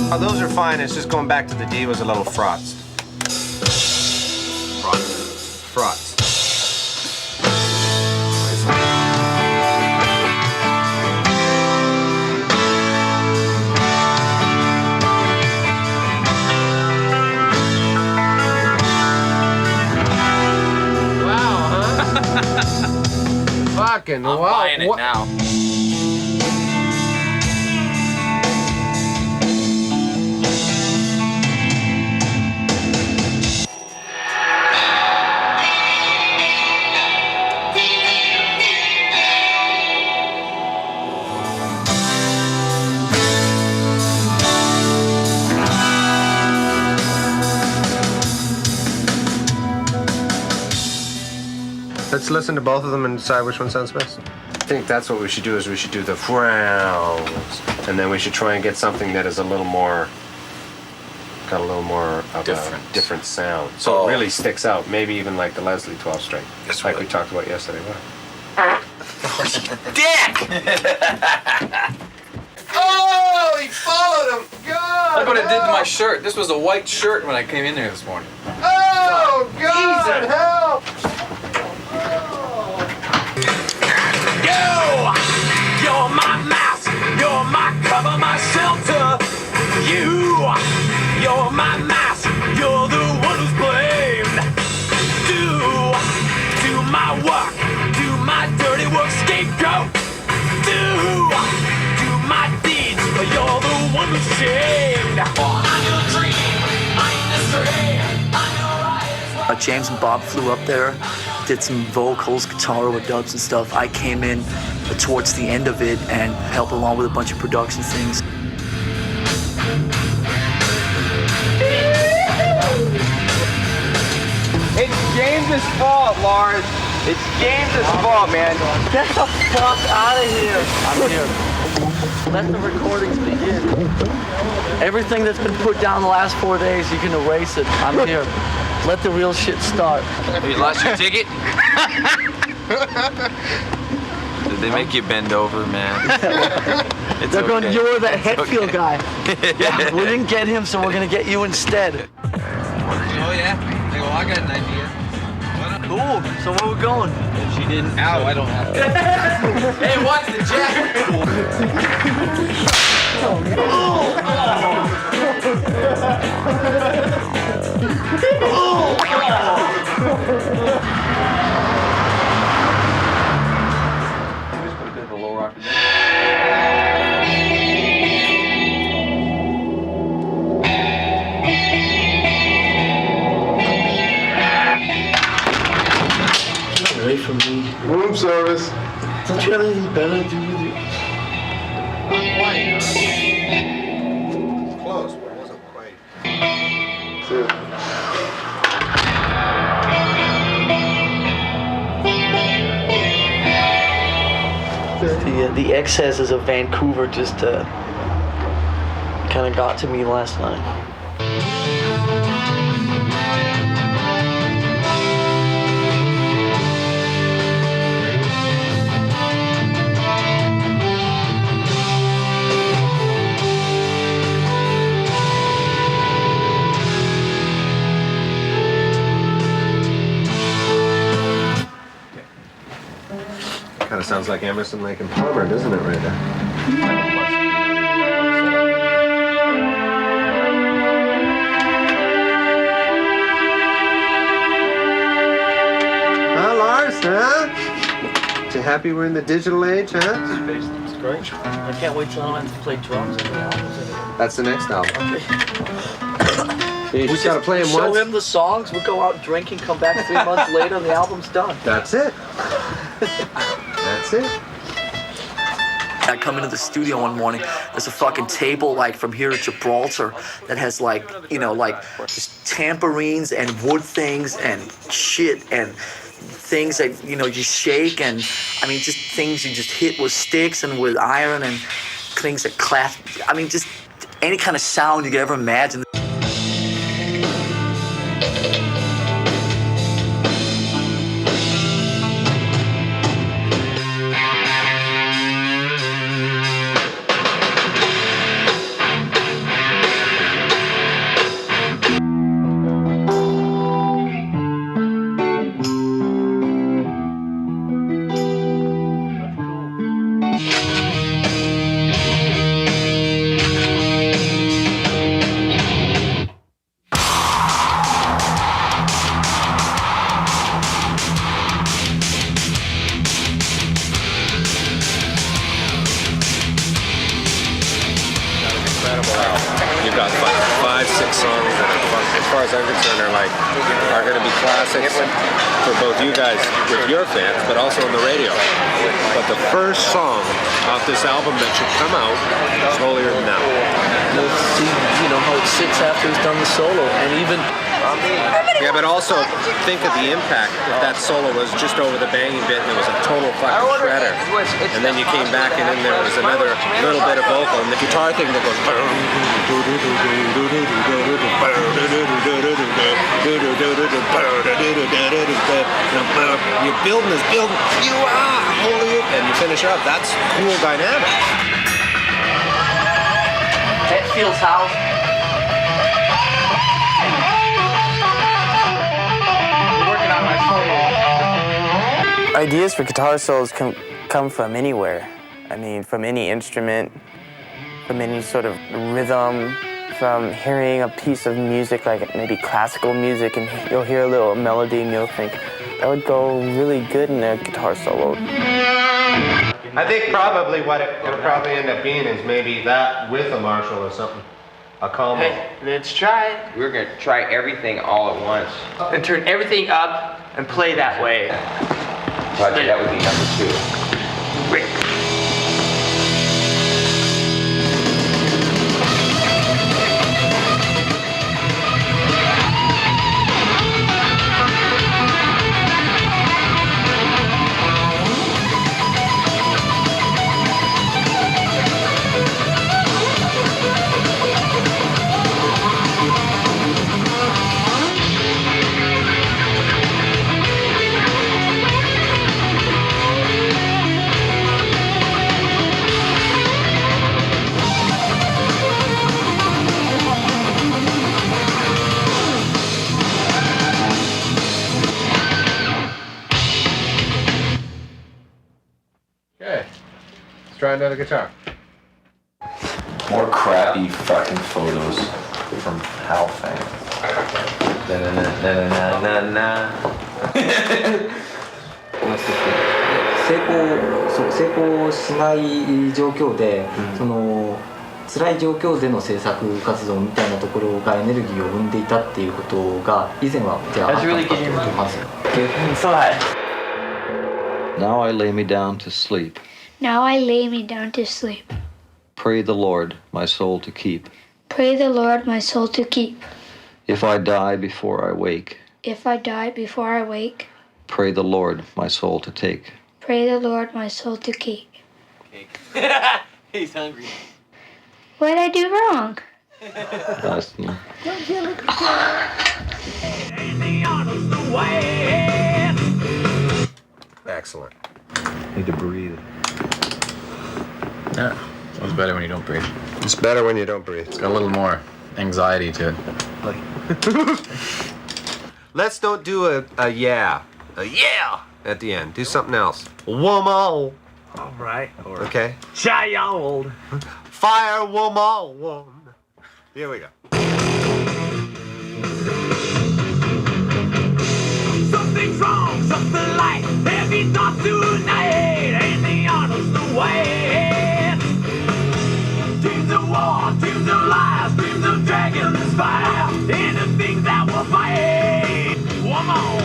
J: Oh, those are fine. It's just going back to the D was a little frothed. Frothed. Fucking
E: I'm buying it now.
J: Let's listen to both of them and decide which one sounds best. I think that's what we should do. Is we should do the frowns, and then we should try and get something that is a little more, got a little more of a different sound, so it really sticks out. Maybe even like the Leslie 12-string, like we talked about yesterday.
E: Dick!
C: Oh, he followed him. God.
V: Look what it did to
C: help.
V: my shirt. This was a white shirt when I came in here this morning.
C: Oh, God, help.
M: You're my mask, you're my cover, my shelter. You're my mask, you're the one who's blamed. Do my work, do my dirty work, scapegoat. Do my deeds, but you're the one who's shamed. I'm your dream, I'm the stream.
H: James and Bob flew up there, did some vocals, guitar overdubs and stuff. I came in towards the end of it and helped along with a bunch of production things.
E: It's James's fault, Lars. It's James's fault, man. Get the fuck out of here.
O: I'm here. Let the recordings begin. Everything that's been put down the last 4 days, you can erase it. I'm here. Let the real shit start.
E: You lost your ticket?
A: Did they make you bend over, man? It's
O: They're going,
A: okay.
O: you're the
A: It's
O: Hetfield
A: okay.
O: guy. Yeah, we didn't get him, so we're going to get you instead.
V: Oh yeah? Well, I got an idea.
O: Cool. So where we going?
V: If she didn't. Ow, I don't have to.
E: Hey, watch the
O: Away from me.
S: Room service.
O: Don't you have anything better to do with you?
S: Close, but it wasn't quite.
O: The excesses of Vancouver just kind of got to me last night.
J: Kind of sounds like Emerson, Lake and Palmer, doesn't it, right there? Huh, Lars? Huh? You happy we're in the digital age, huh?
O: It's great. I can't wait till I don't have to play drums in the albums.
J: That's the next album.
O: We
J: just gotta play 'em
O: show
J: once.
O: him the songs, we'll go out drinking, come back 3 months later, and the album's done.
J: That's it. That's it.
H: I come into the studio one morning, there's a fucking table like from here to Gibraltar that has like, you know, like just tambourines and wood things and shit and things that, you know, you shake and, I mean, just things you just hit with sticks and with iron and things that clap. I mean, just any kind of sound you could ever imagine.
J: as I'm concerned, are going to be classics for both you guys with your fans, but also on the radio. But the first song off this album that should come out is Holier Than Thou.
O: Let's see, how it sits after he's done the solo, and even.
J: Yeah, but also think of the impact if that solo was just over the banging bit and it was a total fucking shredder. And then you came back and then there was another little bit of vocal and the guitar thing that goes. You're building this, and you finish up. That's cool dynamics.
I: It feels house. Ideas for guitar solos can come from anywhere. I mean, from any instrument, from any sort of rhythm, from hearing a piece of music, like maybe classical music, and you'll hear a little melody and you'll think, that would go really good in a guitar solo.
J: I think probably what it'll probably end up being is maybe that with a Marshall or something. A combo.
I: Hey, let's try it.
D: We're going to try everything all at once.
I: And turn everything up and play that way.
D: Roger, that would be number 2.
I: Great.
J: Try another guitar.
A: More crappy fucking photos from Hal fans. Na na na na na na.
F: 成功しない状況で、その辛い状況での制作活動みたいなところがエネルギーを生んでいたっていうことが以前はじゃああったのかと思います。
W: Now I lay me down to sleep.
X: Now I lay me down to sleep.
W: Pray the Lord my soul to keep.
X: Pray the Lord my soul to keep.
W: If I die before I wake,
X: If I die before I wake,
W: pray the Lord my soul to take.
X: pray the Lord my soul to keep.
E: He's hungry.
X: What did I do wrong?
W: That's, you know.
J: Excellent.
W: Need to breathe.
Y: Yeah, sounds better when you don't breathe.
J: It's better when you don't breathe.
Y: It's got a little more anxiety to it.
J: Let's don't do a yeah at the end. Do something else. Woman.
E: All right.
J: Okay.
E: Child.
J: Fire woman. Here we go.
M: Something's wrong, something like heavy thoughts tonight. Ain't the honest the way. Dreams of war, dreams of lies, dreams of dragons fire. Anything that will fight. Woman.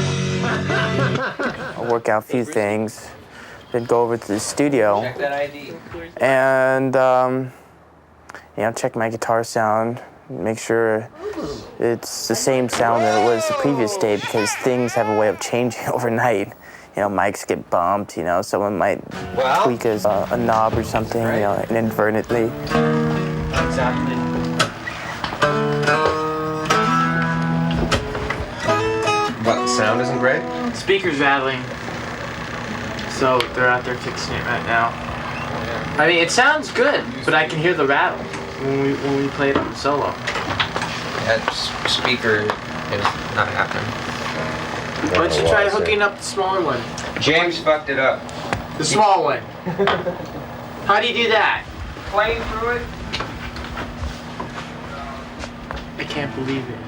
I: I'll work out a few things, then go over to the studio.
D: Check that ID.
I: And check my guitar sound, make sure it's the same sound that it was the previous day, because things have a way of changing overnight. Mics get bumped, someone might tweak a knob or something, inadvertently.
E: Exactly.
J: What, the sound isn't great?
I: Speaker's rattling, so they're out there fixing it right now. I mean, it sounds good, but I can hear the rattle when we play it on the solo.
D: That speaker is not happening.
I: Why don't you try hooking up the smaller one?
D: James fucked it up.
I: The small one. How do you do that?
D: Playing through it?
I: I can't believe it.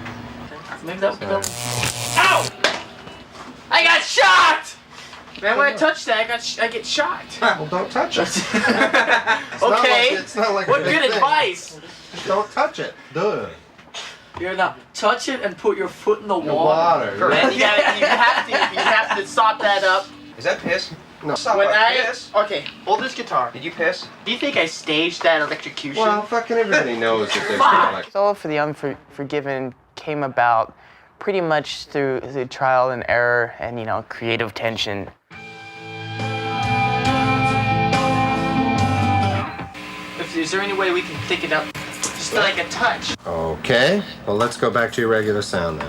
I: Ow! I got shot! Man, when I touch that, I get shot.
J: Well, don't touch it.
I: Okay.
J: It's not like
I: what
J: a big
I: good
J: thing.
I: advice?
J: Don't touch it. Duh.
O: Here now, touch it and put your foot in the water.
V: water.
P: Man, you have to sop that up.
V: Is that piss?
S: No.
P: Okay, hold this guitar.
V: Did you piss?
P: Do you think I staged that electrocution?
J: Well, fucking everybody knows that there's like.
I: Solo for the Unforgiven came about pretty much through trial and error and, you know, creative tension.
P: Is there any way we can pick it up just like a touch?
J: Okay, well let's go back to your regular sound then.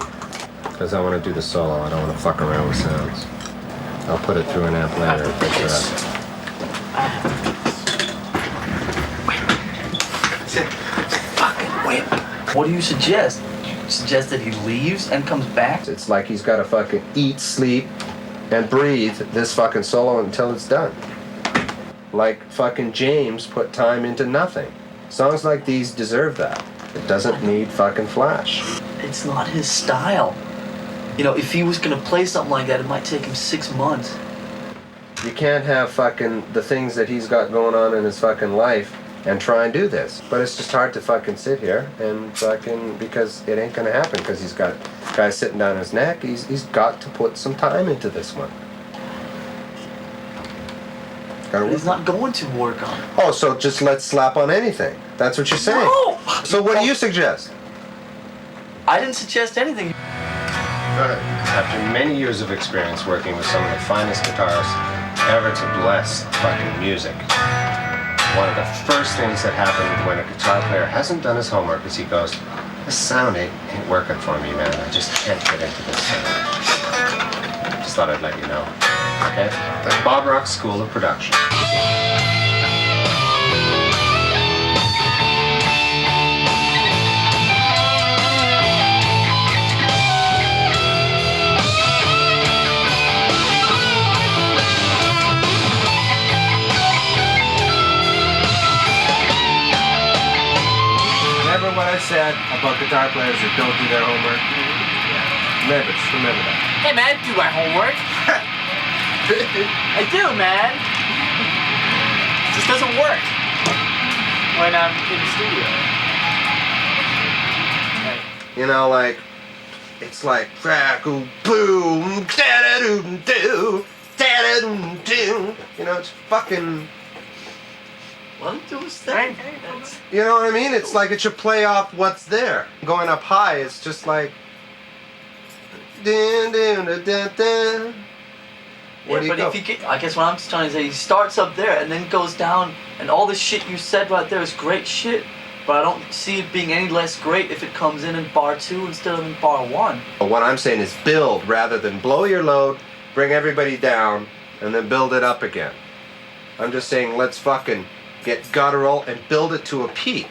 J: Because I want to do the solo, I don't want to fuck around with sounds. I'll put it through an amp later and fix it up.
O: Fucking whip. What do you suggest? Suggest that he leaves and comes back?
J: It's like he's got to fucking eat, sleep, and breathe this fucking solo until it's done. Like fucking James put time into nothing. Songs like these deserve that. It doesn't need fucking flash.
O: It's not his style. You know, if he was gonna play something like that, it might take him 6 months.
J: You can't have fucking the things that he's got going on in his fucking life and try and do this. But it's just hard to fucking sit here and fucking, because it ain't gonna happen, because he's got guys sitting down his neck. He's got to put some time into this one.
O: He's not going to work on it.
J: Oh, so just let's slap on anything. That's what you're saying.
O: No!
J: So what do you suggest?
O: I didn't suggest anything.
J: After many years of experience working with some of the finest guitarists ever to bless fucking music, one of the first things that happen when a guitar player hasn't done his homework is he goes, this sound ain't working for me, man. I just can't get into this sound. Just thought I'd let you know. Okay? Bob Rock's School of Production. Remember what I said about guitar players that don't do their homework? Remember, just remember that.
P: Hey man, I do my homework. I do, man. It just doesn't work when I'm in the studio.
J: You know, like, it's like, crackle, boom, da-da-doo-doo, da-da-doo-doo. You know, it's fucking...
O: Let him do his thing.
J: You know what I mean? It's like it should play off what's there. Going up high, it's just like... Dun, dun, dun, dun, dun. Where do you go?
O: If you get, I guess what I'm just trying to say, he starts up there and then goes down, and all the shit you said right there is great shit, but I don't see it being any less great if it comes in bar 2 instead of in bar 1.
J: What I'm saying is build rather than blow your load, bring everybody down, and then build it up again. I'm just saying let's fucking get guttural and build it to a peak,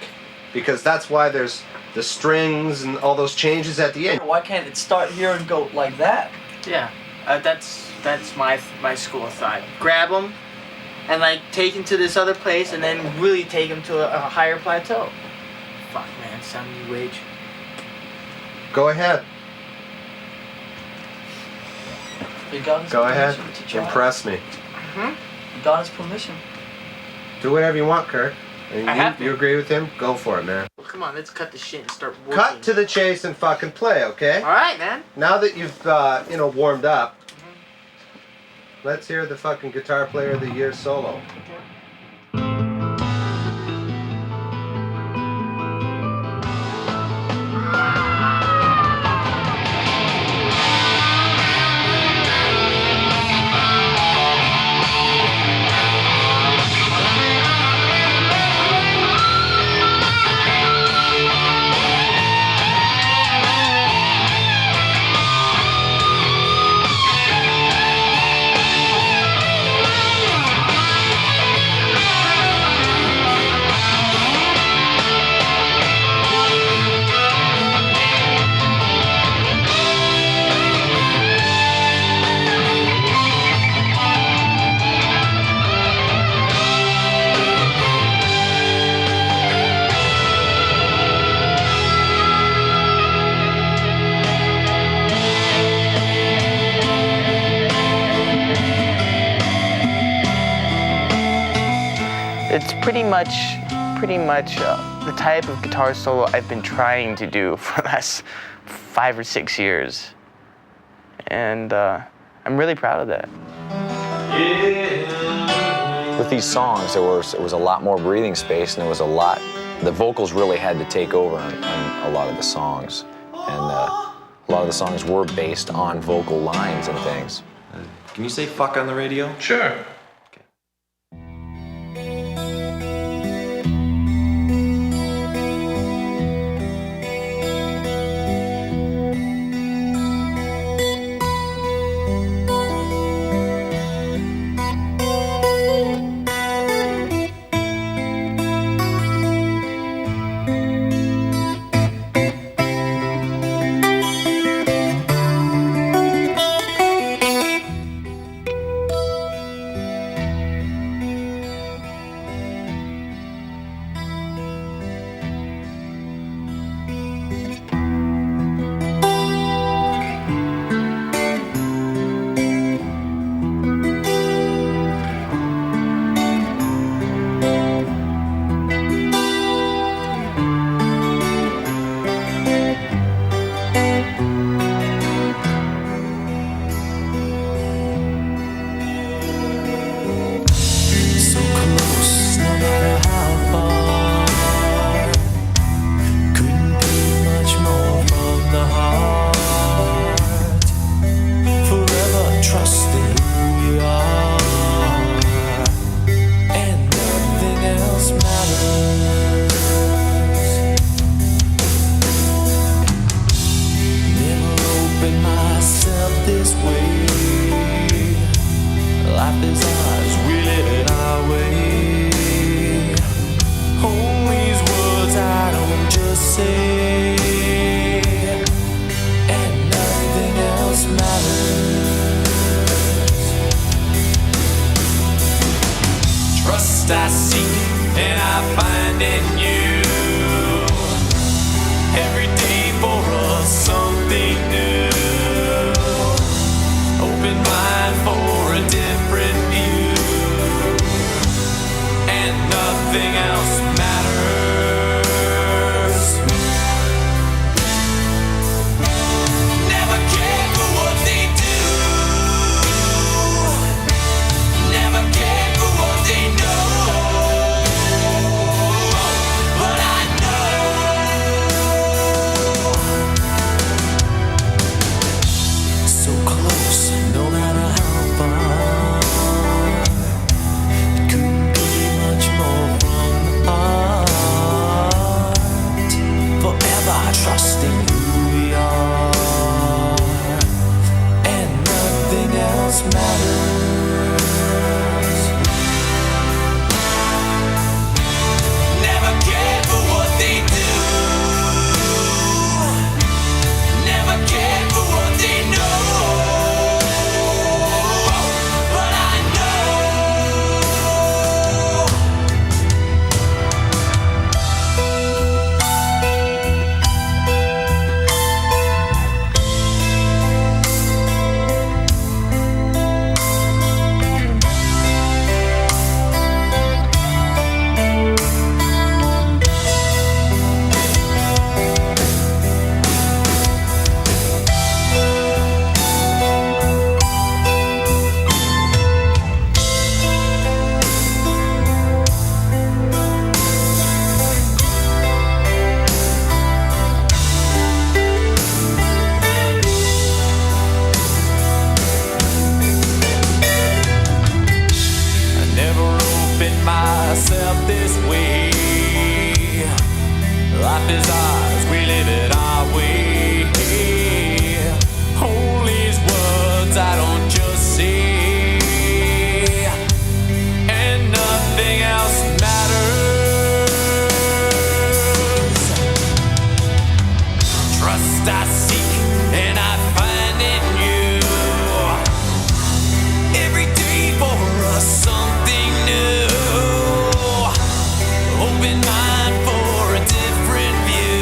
J: because that's why there's the strings and all those changes at the end.
O: Why can't it start here and go like that?
P: Yeah, that's my school of thought. Grab them and like take them to this other place and then really take them to a higher plateau. Fuck man, some new age.
J: Go ahead. Go ahead. Impress me.
O: You got his permission.
J: Do whatever you want, Kirk. And
P: I have
J: you agree with him? Go for it, man.
P: Well, come on, let's cut the shit and start working.
J: Cut to the chase and fucking play, okay?
P: All right, man.
J: Now that you've, warmed up, let's hear the fucking Guitar Player of the Year solo.
I: It's pretty much the type of guitar solo I've been trying to do for the last 5 or 6 years. And I'm really proud of that.
A: With these songs, it was a lot more breathing space, and the vocals really had to take over on a lot of the songs. And a lot of the songs were based on vocal lines and things.
G: Can you say fuck on the radio?
V: Sure.
M: I seek and I find in you. Every day for us something new. Open mind for a different view. And nothing else matters. Never care for what they do. Never care for what they know. Trusting who we are, and nothing else matters. Never care for what they do. Never care for what they know. But I myself this way. Life is ours, we live it our way. Hold these words I don't just say, and nothing else matters. Trust I seek and I find in you. Every day for us something new. Open mind for a different view.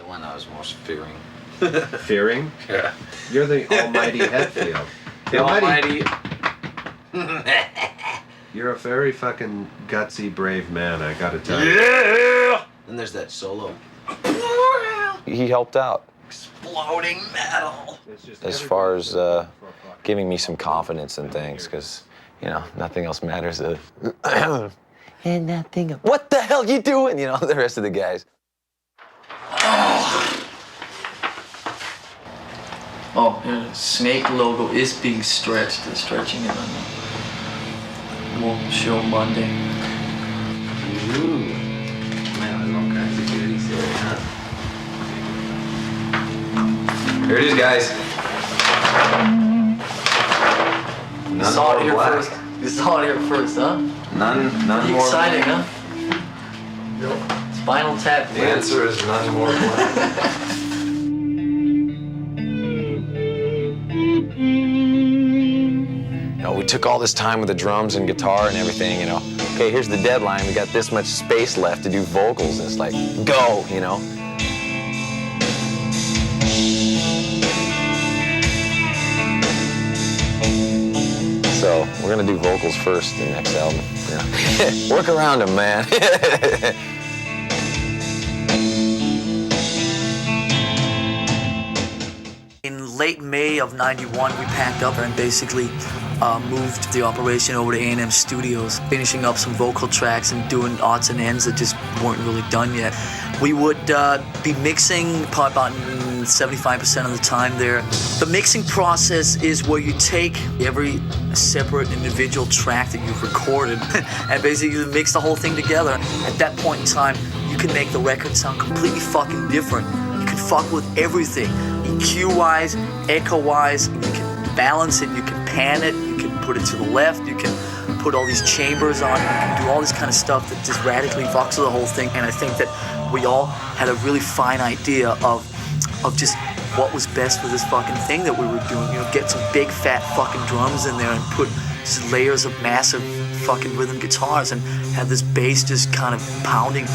W: one I was most fearing.
J: Fearing?
W: Yeah.
J: You're the almighty Hetfield.
W: The almighty.
J: You're a very fucking gutsy, brave man, I gotta tell you.
W: Yeah! And there's that solo.
A: He helped out
W: Exploding metal.
A: as far as giving me some confidence in things, because, you know, nothing else matters. And nothing. What the hell you doing? You know, the rest of the guys.
O: Oh, yeah, the snake logo is being stretched. They're stretching it on the we'll show Monday.
W: Ooh. Man, there's all kinds of goodies there, huh? Here it is, guys.
O: This is all here first. This is all here first, huh?
W: None
O: Pretty
W: more.
O: exciting, huh? Spinal Tap.
W: The answer is none more black.
A: You know, we took all this time with the drums and guitar and everything, you know. Okay, here's the deadline. We got this much space left to do vocals, and it's like, go, you know. So we're gonna do vocals first in the next album. Yeah. Work around them, man.
H: In late May of '91, we packed up and basically moved the operation over to A&M Studios, finishing up some vocal tracks and doing odds and ends that just weren't really done yet. We would be mixing probably about 75% of the time there. The mixing process is where you take every separate individual track that you've recorded and basically mix the whole thing together. At that point in time, you can make the record sound completely fucking different. You can fuck with everything. EQ-wise, echo-wise, you can balance it, you can pan it, you can put it to the left, you can put all these chambers on, you can do all this kind of stuff that just radically fucks with the whole thing. And I think that we all had a really fine idea of just what was best for this fucking thing that we were doing. You know, get some big fat fucking drums in there and put just layers of massive fucking rhythm guitars and have this bass just kind of pounding.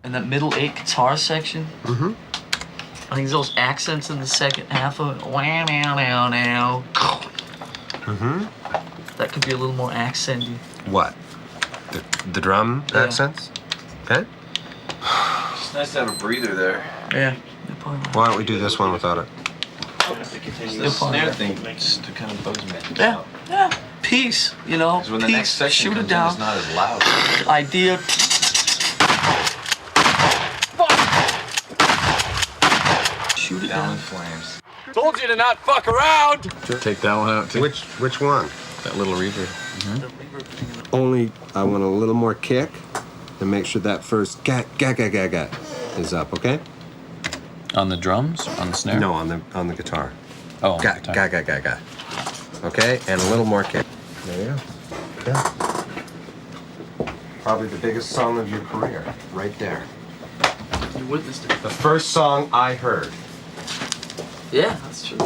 O: And that middle 8 guitar section.
J: Mm-hmm.
O: I think those accents in the second half of it. Wow, now, now, now.
J: Mm-hmm.
O: That could be a little more accenty.
J: What? The drum accents? Okay.
K: It's nice to have a breather there.
O: Yeah.
J: Why don't we do this one without it?
K: The snare thing just kind of bugs me.
O: Yeah, yeah. Peace, you know.
K: Because when the
O: peace,
K: next section
O: shoot
K: comes
O: it down.
K: in, it's not as loud.
O: Idea. Shoot it down.
K: In flames.
V: Told you to not fuck around!
Y: Take that one out too.
J: Which one?
Y: That little reverb.
J: Only I want a little more kick, and make sure that first ga is up, okay?
Y: On the drums? On the snare?
J: No, on the guitar.
Y: Oh, on
J: ga,
Y: the guitar.
J: ga. Okay, and a little more kick. There you go. Yeah. Probably the biggest song of your career, right there.
O: You witnessed it.
J: The first song I heard.
O: Yeah, that's true.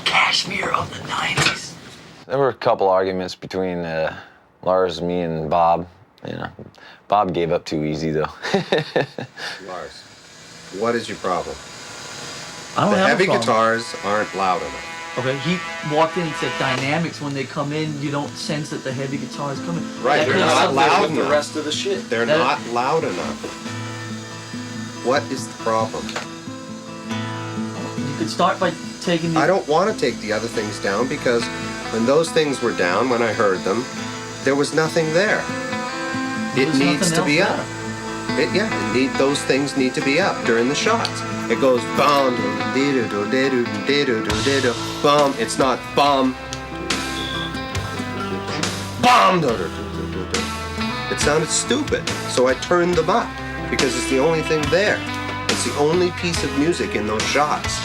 O: Kashmir of the 90s.
A: There were a couple arguments between Lars, me, and Bob. You know, Bob gave up too easy, though.
J: Lars, what is your problem?
O: I don't
J: the
O: have
J: heavy
O: a problem.
J: guitars aren't loud enough.
O: Okay, he walked in and said dynamics, when they come in, you don't sense that the heavy guitar is coming.
J: Right,
O: That
J: they're
O: could
J: not
O: have
J: loud
O: something
J: enough.
K: The rest of the shit.
J: They're
O: That-
J: not loud enough. What is the problem?
O: You could start by taking the...
J: I don't want to take the other things down because when those things were down, when I heard them, there was nothing there. It
O: There's
J: needs
O: nothing
J: to be
O: else
J: up. Those things need to be up during the shots. It goes bum, bum. It's not bum. Bum. It sounded stupid, so I turned them up because it's the only thing there. It's the only piece of music in those shots,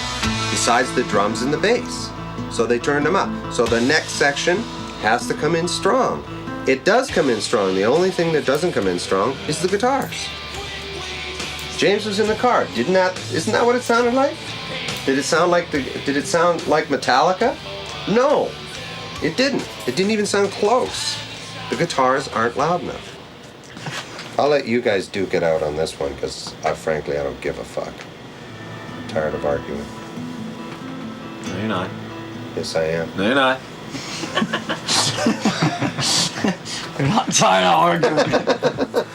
J: besides the drums and the bass. So they turned them up. So the next section has to come in strong. It does come in strong. The only thing that doesn't come in strong is the guitars. James was in the car. Isn't that what it sounded like? Did it sound like Metallica? No, it didn't. It didn't even sound close. The guitars aren't loud enough. I'll let you guys duke it out on this one, because frankly, I don't give a fuck. I'm tired of arguing.
Y: No, you're not.
J: Yes, I am.
Y: No, you're not.
H: You're not tired of arguing.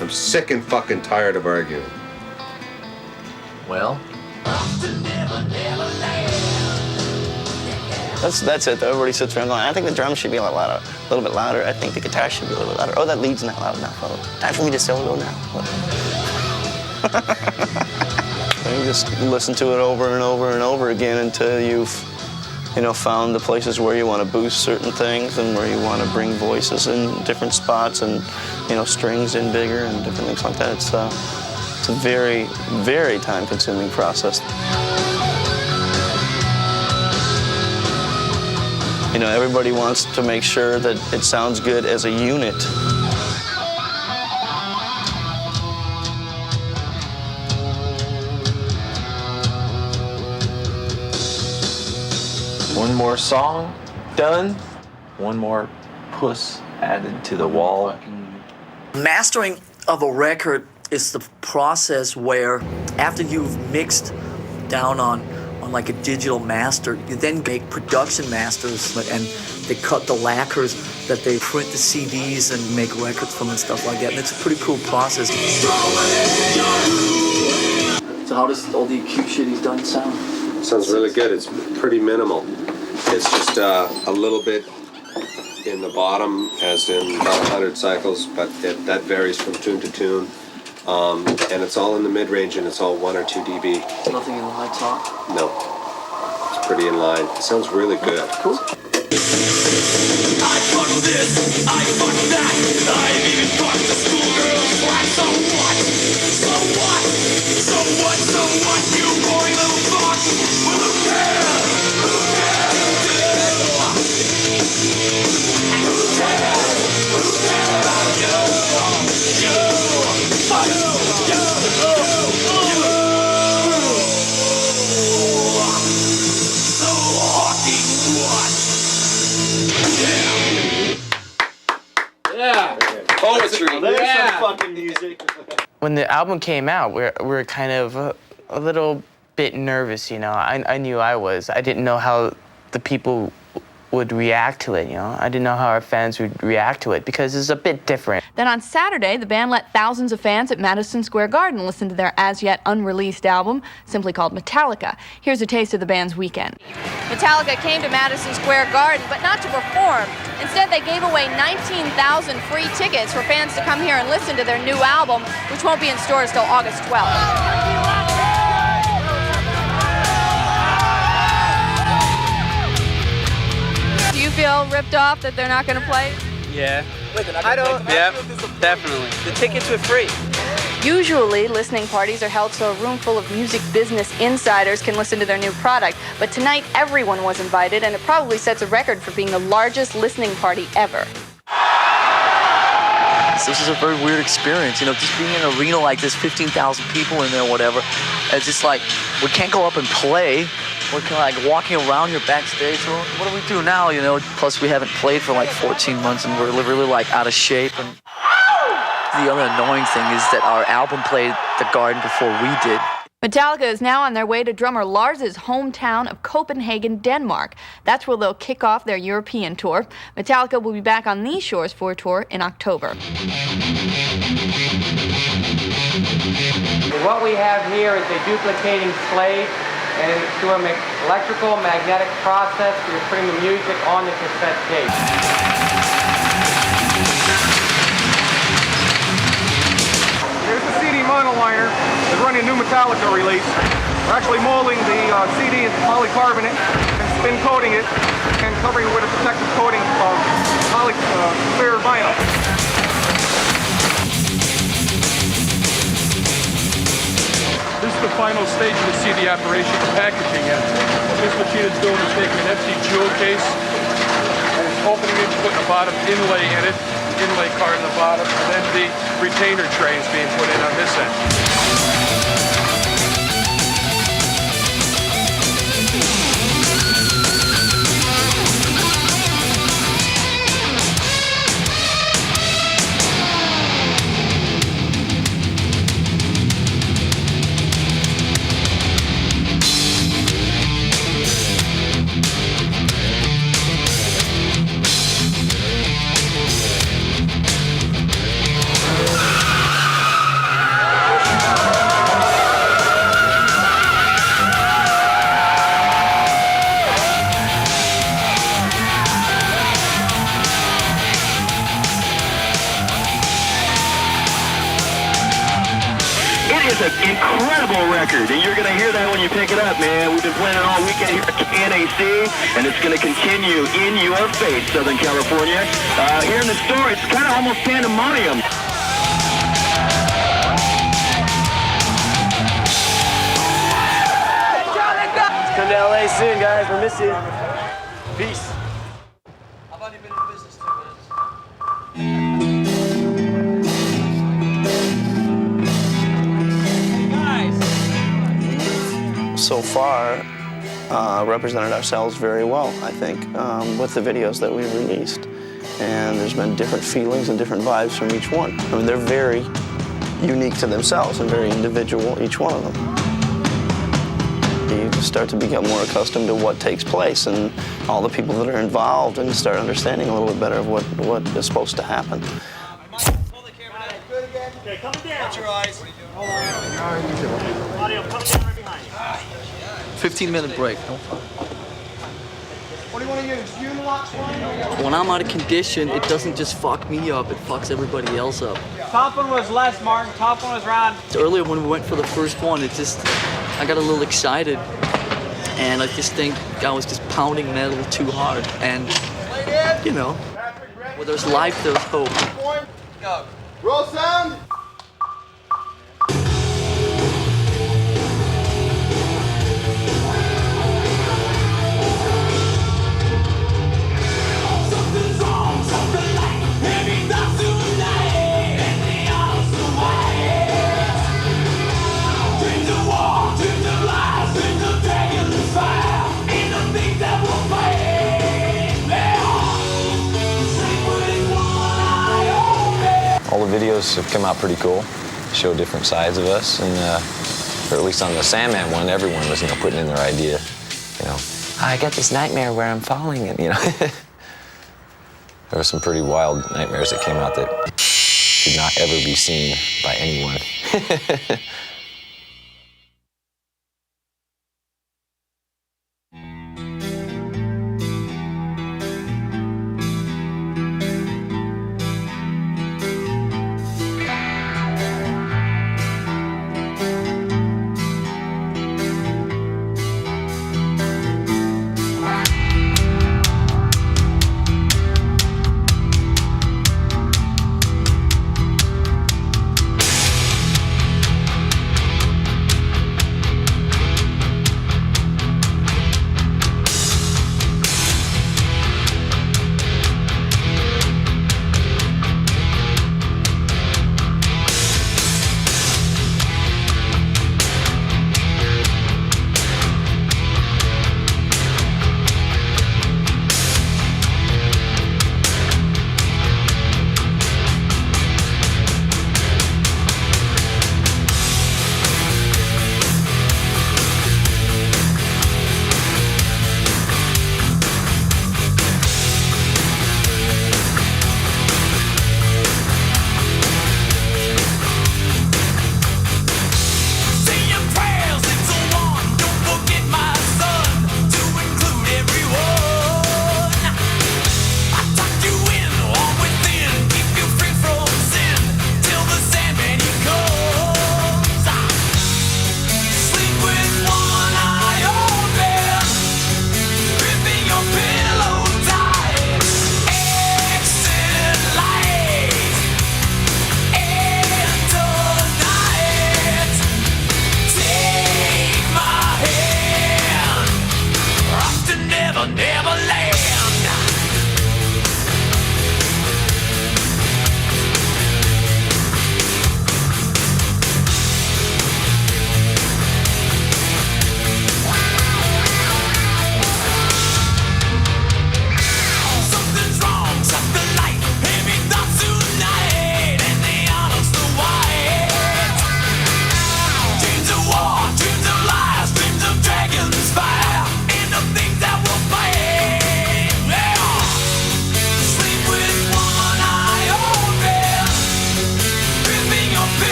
J: I'm sick and fucking tired of arguing.
Y: Well.
N: That's it though. Everybody sits around going, I think the drums should be a little bit louder. I think the guitar should be a little bit louder. Oh, that lead's not loud enough. Oh, time for me to solo now. And you just listen to it over and over and over again until you've, found the places where you want to boost certain things and where you want to bring voices in different spots and, strings in bigger and different things like that. It's a very, very time-consuming process. Everybody wants to make sure that it sounds good as a unit.
Y: One more song done. One more puss added to the wall.
H: Mastering of a record is the process where after you've mixed down on like a digital master, you then make production masters and they cut the lacquers that they print the CDs and make records from and stuff like that. And it's a pretty cool process.
O: So how does all the acute shit he's done sound?
J: Sounds really good. It's pretty minimal. It's just a little bit in the bottom, as in about 100 cycles, but that varies from tune to tune. And it's all in the mid-range, and it's all 1 or 2 dB.
O: Nothing in the high top?
J: No. It's pretty in line. It sounds really good.
O: Cool.
M: I fuck this, I fuck that. I've even fucked the schoolgirl's flat. So what? So what? So what? So what? You boring little fuck. Well, who cares? Who cares? Who cares? Who cares about you? You. So fucking what?
Y: Yeah. Poetry.
O: There's some fucking music.
I: When the album came out, we were kind of a little bit nervous, I knew I was. I didn't know how the people would react to it, I didn't know how our fans would react to it because it's a bit different.
B: Then on Saturday, the band let thousands of fans at Madison Square Garden listen to their as-yet unreleased album, simply called Metallica. Here's a taste of the band's weekend. Metallica came to Madison Square Garden, but not to perform. Instead, they gave away 19,000 free tickets for fans to come here and listen to their new album, which won't be in stores till August 12th. Do you feel ripped off that they're not going to play?
I: Yeah. I don't. Yeah, definitely. The tickets were free.
B: Usually, listening parties are held so a room full of music business insiders can listen to their new product. But tonight, everyone was invited, and it probably sets a record for being the largest listening party ever.
H: This is a very weird experience, just being in an arena like this, 15,000 people in there, whatever. It's just like, we can't go up and play. We're kind of like walking around here backstage. Well, what do we do now, Plus, we haven't played for like 14 months, and we're really like out of shape. And the other annoying thing is that our album played the Garden before we did.
B: Metallica is now on their way to drummer Lars's hometown of Copenhagen, Denmark. That's where they'll kick off their European tour. Metallica will be back on these shores for a tour in October.
Q: What we have here is a duplicating slate, and through an electrical magnetic process, we're putting the music on the cassette tape.
R: Here's the CD monoliner. We're running a new Metallica release. We're actually molding the CD into polycarbonate and spin coating it and covering it with a protective coating of clear vinyl.
T: This is the final stage of the CD operation, the packaging it. What this machine is doing is taking an empty jewel case and it's opening it, putting a bottom inlay in it, inlay card in the bottom, and then the retainer tray is being put in on this end.
C: is an incredible record, and you're going to hear that when you pick it up, man. We've been playing it all weekend here at KNAC, and it's going to continue in your face, Southern California. Here in the store, it's kind of almost pandemonium.
F: Come to LA soon, guys. We'll miss you. Peace.
N: So far, represented ourselves very well, I think, with the videos that we've released. And there's been different feelings and different vibes from each one. I mean, they're very unique to themselves and very individual, each one of them. You just start to become more accustomed to what takes place and all the people that are involved, and start understanding a little bit better of what is supposed to happen.
C: Okay, coming down. Watch your eyes. Hold on. Audio coming down right behind you.
O: 15-minute break.
R: What do you want to use? Unilocks one?
O: When I'm out of condition, it doesn't just fuck me up, it fucks everybody else up.
Q: Top one was less, Martin. Top one was Ron.
O: Earlier when we went for the first one, I got a little excited, and I just think I was just pounding metal too hard. And, you know, where there's life, there's hope.
S: Go. Roll sound.
A: All the videos have come out pretty cool, show different sides of us, and or at least on the Sandman one, everyone was putting in their idea. I got this nightmare where I'm falling, and there were some pretty wild nightmares that came out that should not ever be seen by anyone.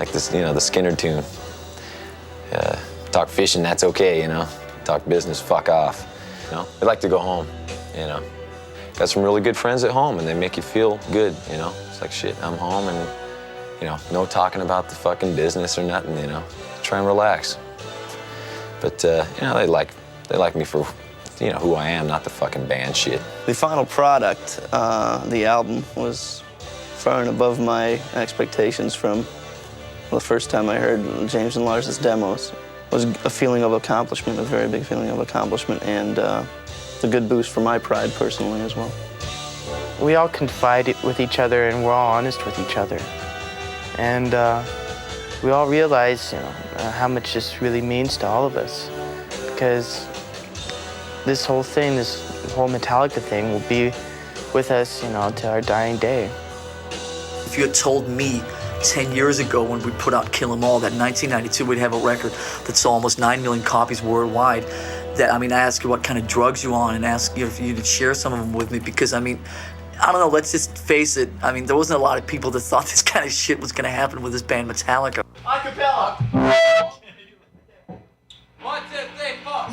A: Like this, you know, the Skinner tune. Talk fishing, that's okay, you know. Talk business, fuck off. You know, I'd like to go home, you know. Got some really good friends at home, and they make you feel good, you know. It's like, shit, I'm home, and, you know, no talking about the fucking business or nothing, you know. Try and relax. But, you know, they like me for, you know, who I am, not the fucking band shit.
N: The final product, the album, was far and above my expectations from the first time I heard James and Lars' demos. It was a feeling of accomplishment, a very big feeling of accomplishment, and a good boost for my pride personally as well.
I: We all confide with each other, and we're all honest with each other. And we all realize, you know, how much this really means to all of us. Because this whole thing, this whole Metallica thing will be with us, you know, to our dying day.
H: If you had told me 10 years ago when we put out Kill 'Em All that 1992 we'd have a record that sold almost 9 million copies worldwide, that, I mean, I asked you what kind of drugs you on and asked you if you could share some of them with me, because, I mean, I don't know, let's just face it, I mean, there wasn't a lot of people that thought this kind of shit was gonna happen with this band Metallica.
V: Acapella. 1, 2, 3, 4.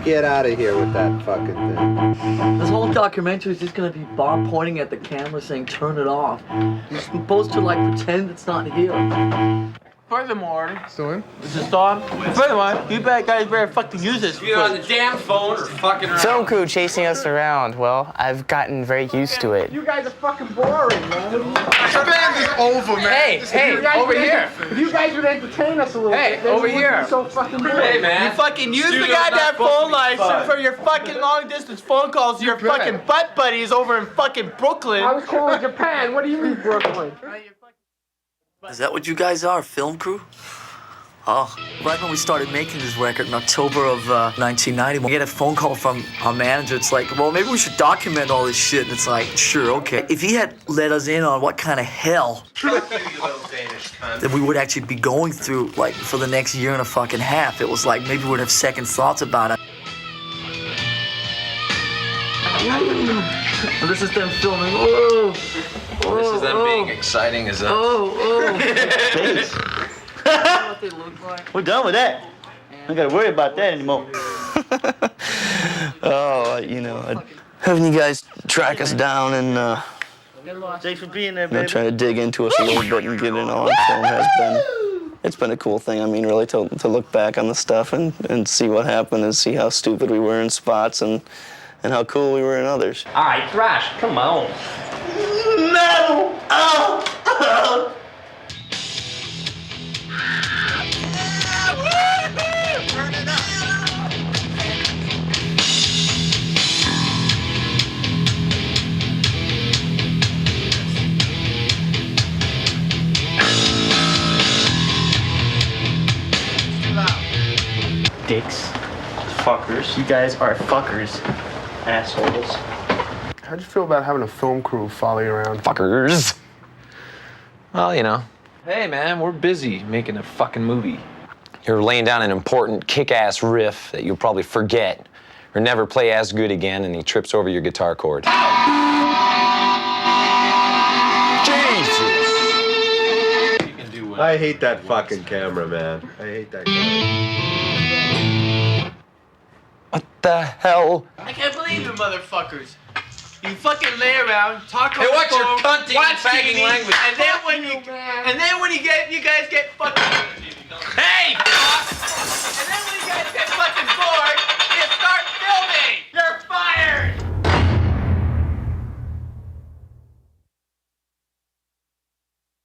S: Get out of here with that fucking thing.
O: This whole documentary is just gonna be Bob pointing at the camera saying, turn it off. You're supposed to, like, pretend it's not here.
Q: Furthermore,
T: Still
Q: is this on? Furthermore, you guys better fucking use this.
V: You're on the damn phone or fucking around.
I: Film crew chasing us around. Well, I've gotten very used to it.
Q: You guys are fucking boring, man.
T: This band is over, man.
Q: Hey, over here. If you guys would entertain us a little bit, then
V: over
Q: we wouldn't
V: here.
Q: be so fucking boring.
V: Hey, man.
Q: You fucking use the
V: Studio's
Q: goddamn
V: not supposed to
Q: phone
V: be
Q: lines
V: fun.
Q: for your fucking long distance phone calls to your fucking butt buddies over in fucking Brooklyn. I was calling Japan. What do you mean Brooklyn?
H: Is that what you guys are, film crew? Oh, right when we started making this record in October of 1990, we get a phone call from our manager. It's like, well, maybe we should document all this shit. And it's like, sure, okay. If he had let us in on what kind of hell that we would actually be going through, like, for the next year and a fucking half, it was like maybe we'd have second thoughts about it.
O: And this is them filming. Oh,
G: This is them being exciting as us.
O: What they look like.
N: We're done with that. I don't gotta worry about that anymore. Oh, you know, having you guys track us down and
O: Thanks for being there,
N: you know,
O: baby.
N: try to dig into us a little bit and get it on film has been, it's been a cool thing. I mean, really to look back on the stuff and see what happened and see how stupid we were in spots and how cool we were in others.
Q: All right, Thrash, come on.
N: No! Oh!
Q: Dicks. Fuckers. You guys are fuckers. Assholes.
T: How'd you feel about having a film crew follow you around?
A: Fuckers. Well, you know.
Y: Hey, man, we're busy making a fucking movie.
A: You're laying down an important kick-ass riff that you'll probably forget or never play as good again, and he trips over your guitar cord.
J: I hate that fucking camera, man. I hate that camera.
A: What the hell?
P: I can't believe you motherfuckers. You fucking lay around, talk on
V: Hey,
P: the
V: what's your
P: phone,
V: cunting
P: watch
V: and fagging
P: TV,
V: language?
P: and then when you guys get fucking. Hey, fuck!